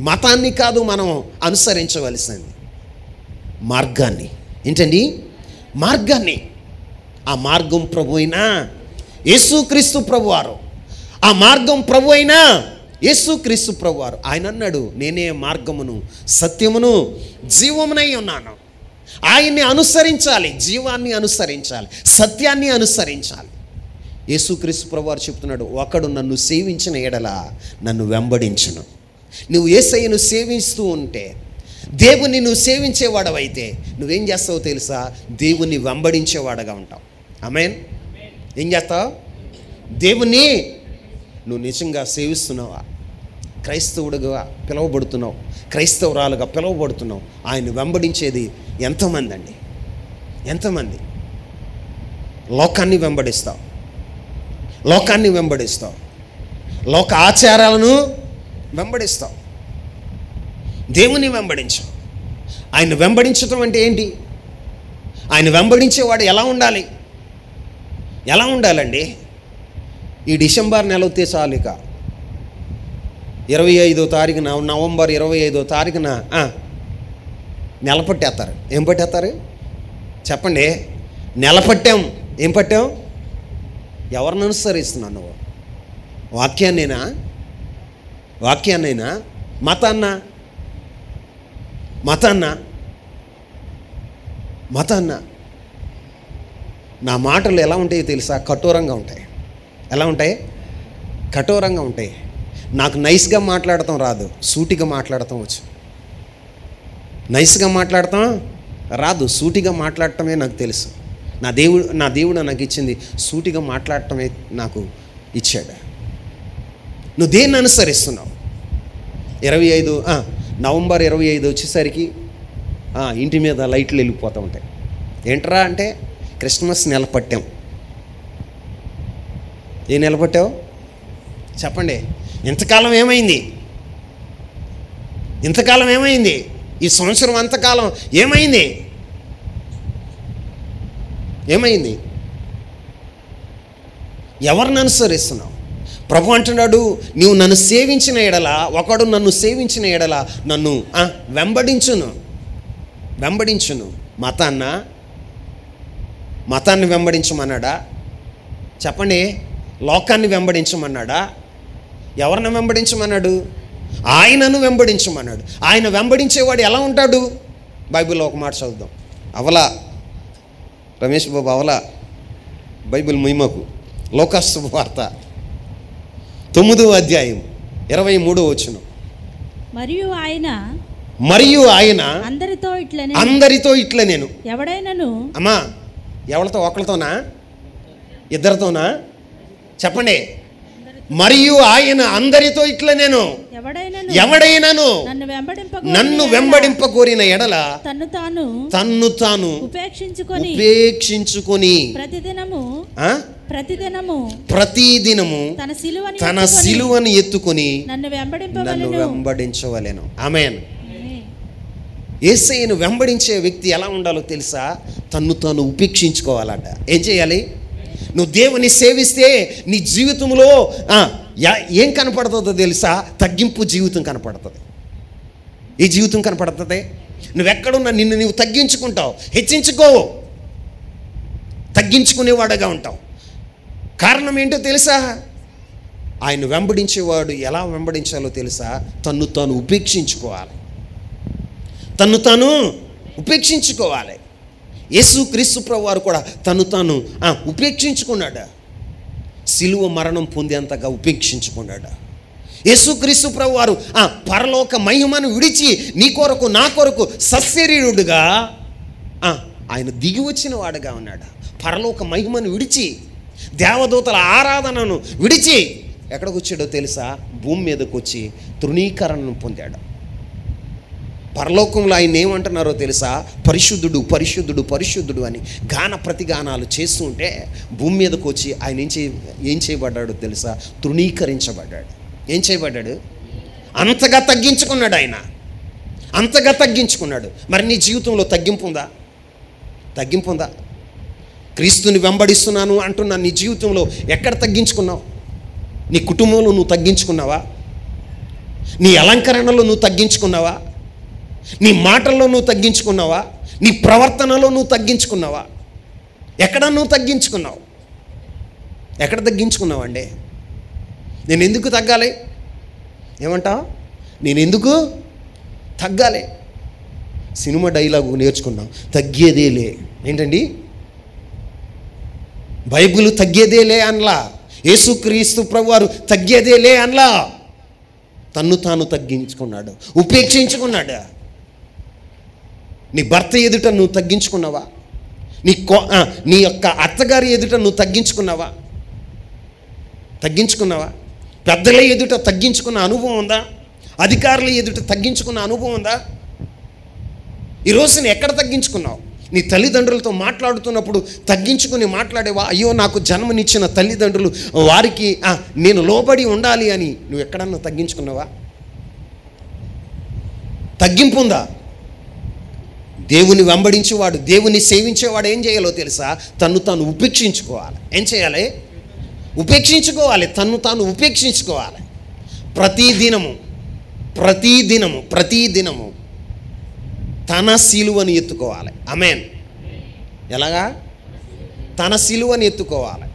మతాన్ని కాదు మనం అనుసరించవలసింది, మార్గాన్ని. ఏంటండి? మార్గాన్ని. ఆ మార్గం ప్రభు అయినా యేసుక్రీస్తు ప్రభువారు. ఆ మార్గం ప్రభు అయినా యేసుక్రీస్తు ప్రభువారు. ఆయన అన్నాడు, నేనే మార్గమును సత్యమును జీవమునై ఉన్నాను. ఆయన్ని అనుసరించాలి, జీవాన్ని అనుసరించాలి, సత్యాన్ని అనుసరించాలి. యేసుక్రీస్తు ప్రభువారు చెప్తున్నాడు, ఒకడు నన్ను సేవించిన ఎడల నన్ను వెంబడించును. నువ్వు యేసయ్యను సేవిస్తూ ఉంటే, దేవుని నువ్వు సేవించేవాడవైతే నువ్వేం చేస్తావో తెలుసా? దేవుణ్ణి వెంబడించేవాడగా ఉంటావు. ఆమేన్. ఏం చేస్తావు? దేవుణ్ణి నువ్వు నిజంగా సేవిస్తున్నావా? క్రైస్తవుడుగా పిలువబడుతున్నావు, క్రైస్తవురాలుగా పిలువబడుతున్నావు. ఆయన వెంబడించేది ఎంతమంది అండి? ఎంతమంది? లోకాన్ని వెంబడిస్తావు, లోక ఆచారాలను వెంబడిస్తావు, దేవుని వెంబడించవు. ఆయన వెంబడించటం అంటే ఏంటి? ఆయన వెంబడించేవాడు ఎలా ఉండాలండి? ఈ డిసెంబర్ నెల వస్తే చాలు, ఇక 25వ తారీఖున, నవంబర్ 25వ తారీఖున నెలపట్టేస్తారు. ఏం పట్టేస్తారు చెప్పండి? నెలపట్టాం. ఏం పట్టాం? ఎవరిని అనుసరిస్తున్నావు నువ్వు? వాక్యాన్నైనా మతాన్న? నా మాటలు ఎలా ఉంటాయో తెలుసా? కఠోరంగా ఉంటాయి. ఎలా ఉంటాయి? కఠోరంగా ఉంటాయి. నాకు నైస్గా మాట్లాడటం రాదు, సూటిగా మాట్లాడటం వచ్చు. నైస్గా మాట్లాడటం రాదు, సూటిగా మాట్లాడటమే నాకు తెలుసు. నా దేవుడు నాకు ఇచ్చింది సూటిగా మాట్లాడటమే నాకు ఇచ్చాడు. నువ్వు దేన్ని అనుసరిస్తున్నావు? 25 నవంబర్ 25 వచ్చేసరికి ఇంటి మీద లైట్లు వెళ్ళిపోతూ ఉంటాయి. ఏంట్రా అంటే క్రిస్మస్ నెల పట్టాం. ఏం నిలబట్టావు చెప్పండి. ఇంతకాలం ఏమైంది? ఇంతకాలం ఏమైంది? ఈ సంవత్సరం అంతకాలం ఏమైంది? ఏమైంది? ఎవరిని అనుసరిస్తున్నావు? ప్రభు అంటున్నాడు, నీవు నన్ను సేవించిన ఎడల, ఒకడు నన్ను సేవించిన ఎడల నన్ను వెంబడించును. మతాన్ని వెంబడించమన్నాడా? చెప్పండి. లోకాన్ని వెంబడించమన్నాడా? ఎవరిని వెంబడించమన్నాడు? ఆయనను వెంబడించమన్నాడు. ఆయన వెంబడించేవాడు ఎలా ఉంటాడు? బైబిల్లో ఒక మాట చదువుదాం. అవలా రమేష్ బాబు, అవలా బైబిల్ ముయ్యమకు. లోకాసు వార్త 9వ అధ్యాయం 23వ వచనం. మరియు ఆయన అందరితో ఇట్లా నేను ఎవడైనను. అమ్మా, ఎవరితో? ఒకరితోనా? ఇద్దరితోనా? చెప్పండి. మరియు ఆయన అందరితో ఇట్లా నేను ఎవడైనను నన్ను వెంబడింపకోరిన ఎడల తన్ను తాను ఉపేక్షించుకొని ప్రతిదినము తన సిలువను ఎత్తుకొని నన్ను వెంబడించవలెను. ఆమేన్. యేసయ్యను వెంబడించే వ్యక్తి ఎలా ఉండాలో తెలుసా? తన్ను తాను ఉపేక్షించుకోవాలంట. ఏం చేయాలి? నువ్వు దేవుని సేవిస్తే నీ జీవితంలో ఏం కనపడుతుందో తెలుసా? తగ్గింపు జీవితం కనపడుతుంది. ఈ జీవితం కనపడుతుంది. నువ్వెక్కడున్నా నిన్ను నువ్వు తగ్గించుకుంటావు, హెచ్చించుకోవు, తగ్గించుకునేవాడుగా ఉంటావు. కారణం ఏంటో తెలుసా? ఆయన వెంబడించేవాడు ఎలా వెంబడించాలో తెలుసా? తన్ను తాను ఉపేక్షించుకోవాలి. యేసుక్రీస్తు ప్రభువారు కూడా తను తాను ఉపేక్షించుకున్నాడు. సిలువ మరణం పొందేంతగా ఉపేక్షించుకున్నాడు. యేసుక్రీస్తు ప్రభువారు పరలోక మహిమను విడిచి నీ కొరకు నా కొరకు సశరీరుడుగా ఆయన దిగి వచ్చిన వాడుగా ఉన్నాడు. పరలోక మహిమను విడిచి, దేవదూతల ఆరాధనను విడిచి ఎక్కడికి వచ్చాడో తెలుసా? భూమి మీదకి వచ్చి తృణీకరణను పొందాడు. పరలోకంలో ఆయన ఏమంటున్నారో తెలుసా? పరిశుద్ధుడు పరిశుద్ధుడు పరిశుద్ధుడు అని గాన ప్రతిగానాలు చేస్తూ ఉంటే భూమి మీదకి వచ్చి ఆయన ఏం చేయబడ్డాడో తెలుసా? తృణీకరించబడ్డాడు. ఏం చేయబడ్డాడు? అంతగా తగ్గించుకున్నాడు. ఆయన అంతగా తగ్గించుకున్నాడు. మరి నీ జీవితంలో తగ్గింపు ఉందా? క్రీస్తుని వెంబడిస్తున్నాను అంటున్నా నీ జీవితంలో ఎక్కడ తగ్గించుకున్నావు? నీ కుటుంబంలో నువ్వు తగ్గించుకున్నావా? నీ అలంకరణలో నువ్వు తగ్గించుకున్నావా? నీ మాటల్లో నువ్వు తగ్గించుకున్నావా? నీ ప్రవర్తనలో నువ్వు తగ్గించుకున్నావా? ఎక్కడ నువ్వు తగ్గించుకున్నావు? ఎక్కడ తగ్గించుకున్నావండి? నేను ఎందుకు తగ్గాలి? ఏమంటావు? నేను ఎందుకు తగ్గాలి? సినిమా డైలాగు నేర్చుకున్నాం, తగ్గేదేలే. ఏంటండి? బైబిల్ తగ్గేదేలే అనలా. యేసుక్రీస్తు ప్రభువారు తగ్గేదేలే అనలా. తన్ను తాను తగ్గించుకున్నాడు, ఉపేక్షించుకున్నాడు. నీ భర్త ఎదుట నువ్వు తగ్గించుకున్నావా? నీ యొక్క అత్తగారి ఎదుట నువ్వు తగ్గించుకున్నావా? పెద్దల ఎదుట తగ్గించుకున్న అనుభవం ఉందా? అధికారుల ఎదుట తగ్గించుకున్న అనుభవం ఉందా? ఈరోజు నేను ఎక్కడ తగ్గించుకున్నావు? నీ తల్లిదండ్రులతో మాట్లాడుతున్నప్పుడు తగ్గించుకుని మాట్లాడేవా? అయ్యో, నాకు జన్మనిచ్చిన తల్లిదండ్రులు, వారికి నేను లోబడి ఉండాలి అని నువ్వు ఎక్కడన్నా తగ్గించుకున్నావా? తగ్గింపు ఉందా? దేవుని వెంబడించేవాడు, దేవుని సేవించేవాడు ఏం చేయాలో తెలుసా? తన్ను తాను ఉపేక్షించుకోవాలి. ఏం చేయాలి? ఉపేక్షించుకోవాలి. తన్ను తాను ఉపేక్షించుకోవాలి. ప్రతిదినము తన సిలువను ఎత్తుకోవాలి. ఆమేన్. ఎలాగా? తన సిలువను ఎత్తుకోవాలి.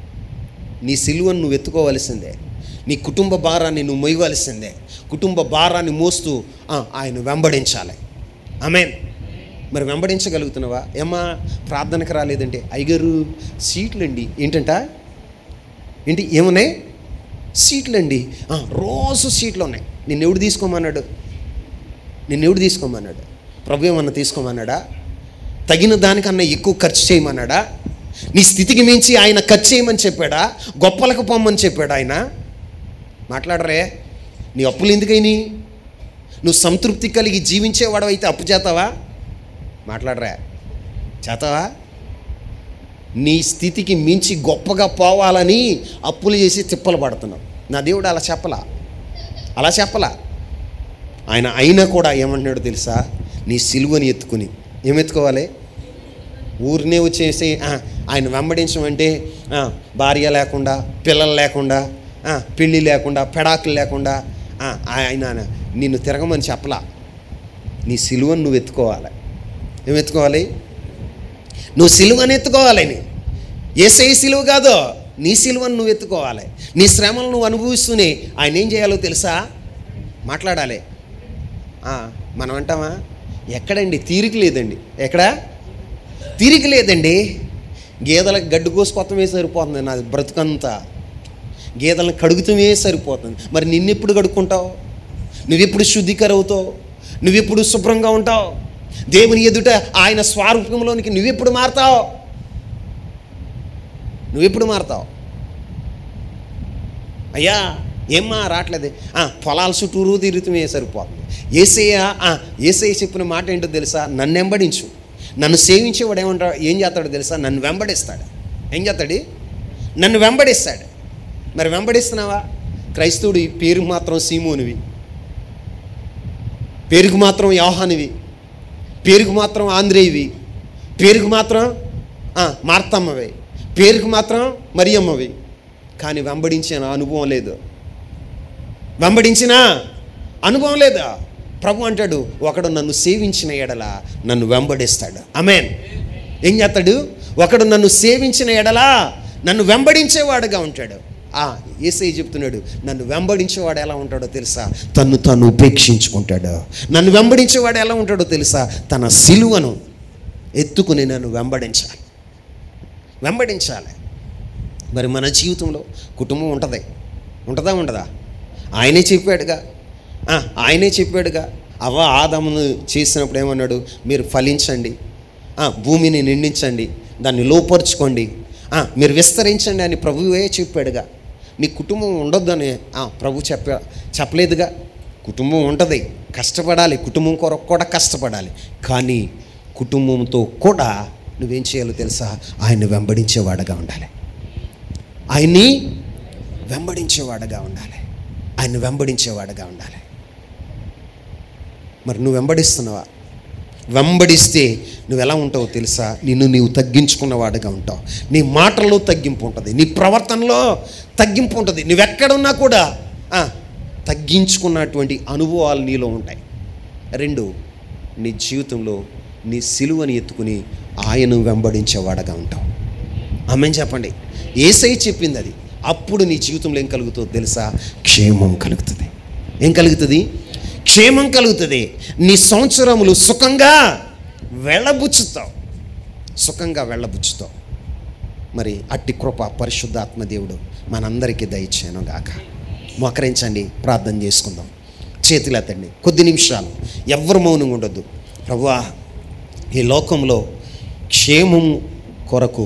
నీ సిలువను నువ్వు ఎత్తుకోవలసిందే. నీ కుటుంబ భారాన్ని నువ్వు మోయవలసిందే. కుటుంబ భారాన్ని మోస్తూ ఆయన వెంబడించాలి. ఆమేన్. మరి వెంబడించగలుగుతున్నావా? ఏమ్మా ప్రార్థనకు రాలేదంటే, అయ్యగారు సీట్లండి. ఏంటి ఏమున్నాయి? సీట్లండి. రోజు సీట్లు ఉన్నాయి. నిన్నెవడు తీసుకోమన్నాడు? ప్రభు ఏమన్నా తీసుకోమన్నాడా? తగిన దానికన్నా ఎక్కువ ఖర్చు చేయమన్నాడా? నీ స్థితికి మించి ఆయన ఖర్చు చేయమని చెప్పాడా? గొప్పలకు పొమ్మని చెప్పాడా ఆయన? మాట్లాడరే. నీ అప్పులు ఎందుకైనా? నువ్వు సంతృప్తి కలిగి జీవించేవాడు అయితే అప్పు చేస్తావా? మాట్లాడరా. చేస్తావా? నీ స్థితికి మించి గొప్పగా పోవాలని అప్పులు చేసి తిప్పలు పడుతున్నావు. నా దేవుడు అలా చెప్పలా. ఆయన అయినా కూడా ఏమంటున్నాడు తెలుసా? నీ సిలువని ఎత్తుకుని ఏమెత్తుకోవాలి? ఊరినే వచ్చేసి ఆయన వెంబడించమంటే భార్య లేకుండా, పిల్లలు లేకుండా, పెళ్ళి లేకుండా, పెడాకులు లేకుండా ఆయన నిన్ను తిరగమని చెప్పలా. నీ సిలువను నువ్వు ఎత్తుకోవాలి. ఏమెత్తుకోవాలి? నువ్వు సిలువని ఎత్తుకోవాలని. యేసయ్య సిలువ కాదు, నీ సిలువను నువ్వు ఎత్తుకోవాలి. నీ శ్రమలు నువ్వు అనుభవిస్తూనే ఆయన ఏం చేయాలో తెలుసా? మాట్లాడాలి. మనం అంటామా? ఎక్కడండి తీరిక లేదండి. ఎక్కడ తీరిక లేదండి? గేదెలకు గడ్డి కోసుకొత్తమే సరిపోతుంది నాది బ్రతుకంతా. గేదెలను కడుగుతమే సరిపోతుంది. మరి నిన్నెప్పుడు కడుక్కుంటావు? నువ్వెప్పుడు శుద్ధీకరవుతావు? నువ్వెప్పుడు శుభ్రంగా ఉంటావు? దేవుని ఎదుట ఆయన స్వరూపంలోనికి నువ్వెప్పుడు మారతావు? అయ్యా ఏమ్మా రావట్లేదు, పొలాల చుట్టూరు తిరుగుతమే సరిపోతుంది. యేసయ్య చెప్పిన మాట ఏంటో తెలుసా? నన్ను వెంబడించు. నన్ను సేవించేవాడు ఏం చేస్తాడో తెలుసా? నన్ను వెంబడిస్తాడు. ఏం చేస్తాడు? నన్ను వెంబడిస్తాడు. మరి వెంబడిస్తున్నావా? క్రైస్తవుడు పేరుకు మాత్రం సీమోనివి, పేరుకు మాత్రం యోహానివి, పేరుకు మాత్రం ఆంధ్రేయివి, పేరుకు మాత్రం మార్తమ్మవి, పేరుకు మాత్రం మరియమ్మవి. కానీ వెంబడించిన అనుభవం లేదు. ప్రభు అంటాడు, ఒకడు నన్ను సేవించిన ఎడల నన్ను వెంబడిస్తాడు. ఆమేన్. ఏం చేస్తాడు? ఒకడు నన్ను సేవించిన ఎడల నన్ను వెంబడించేవాడుగా ఉంటాడు. యేసయ్య చెప్తున్నాడు, నన్ను వెంబడించేవాడు ఎలా ఉంటాడో తెలుసా? తను ఉపేక్షించుకుంటాడు. నన్ను వెంబడించేవాడు ఎలా ఉంటాడో తెలుసా? తన సిలువను ఎత్తుకుని నన్ను వెంబడించాలి. మరి మన జీవితంలో కుటుంబం ఉంటుందా? ఆయనే చెప్పాడుగా. ఆదామును చేసినప్పుడు ఏమన్నాడు? మీరు ఫలించండి, భూమిని నిండించండి, దాన్ని లోపరుచుకోండి, మీరు విస్తరించండి అని ప్రభువే చెప్పాడుగా. నీ కుటుంబం ఉండొద్దని ప్రభు చెప్పలేదుగా. కుటుంబం ఉంటుంది, కష్టపడాలి, కుటుంబం కొరకు కూడా కష్టపడాలి. కానీ కుటుంబంతో కూడా నువ్వేం చేయాలో తెలుసా? ఆయన్ని వెంబడించేవాడుగా ఉండాలి. ఆయన్ని వెంబడించేవాడుగా ఉండాలి. మరి నువ్వు వెంబడిస్తున్నావా? వెంబడిస్తే నువ్వు ఎలా ఉంటావో తెలుసా? నిన్ను నీవు తగ్గించుకున్నవాడుగా ఉంటావు. నీ మాటల్లో తగ్గింపు ఉంటుంది, నీ ప్రవర్తనలో తగ్గింపు ఉంటుంది. నువ్వెక్కడున్నా కూడా తగ్గించుకున్నటువంటి అనుభవాలు నీలో ఉంటాయి. 2, నీ జీవితంలో నీ సిలువని ఎత్తుకుని ఆయన వెంబడించేవాడుగా ఉంటావు. ఆమేన్ చెప్పండి. యేసయ్య చెప్పింది అది. అప్పుడు నీ జీవితంలో ఏం కలుగుతుందో తెలుసా? క్షేమం కలుగుతుంది. ఏం కలుగుతుంది? క్షేమం కలుగుతుంది. నీ సంవత్సరములు సుఖంగా వెళ్ళబుచ్చుతావు. మరి అట్టి కృప పరిశుద్ధాత్మ దేవుడు మనందరికీ దయచేయను గాక. మోకరించండి, ప్రార్థన చేసుకుందాం. చేతులు ఎత్తండి కొద్ది నిమిషాలు. ఎవ్వరు మౌనంగా ఉండొద్దు. ప్రభువా, ఈ లోకంలో క్షేమం కొరకు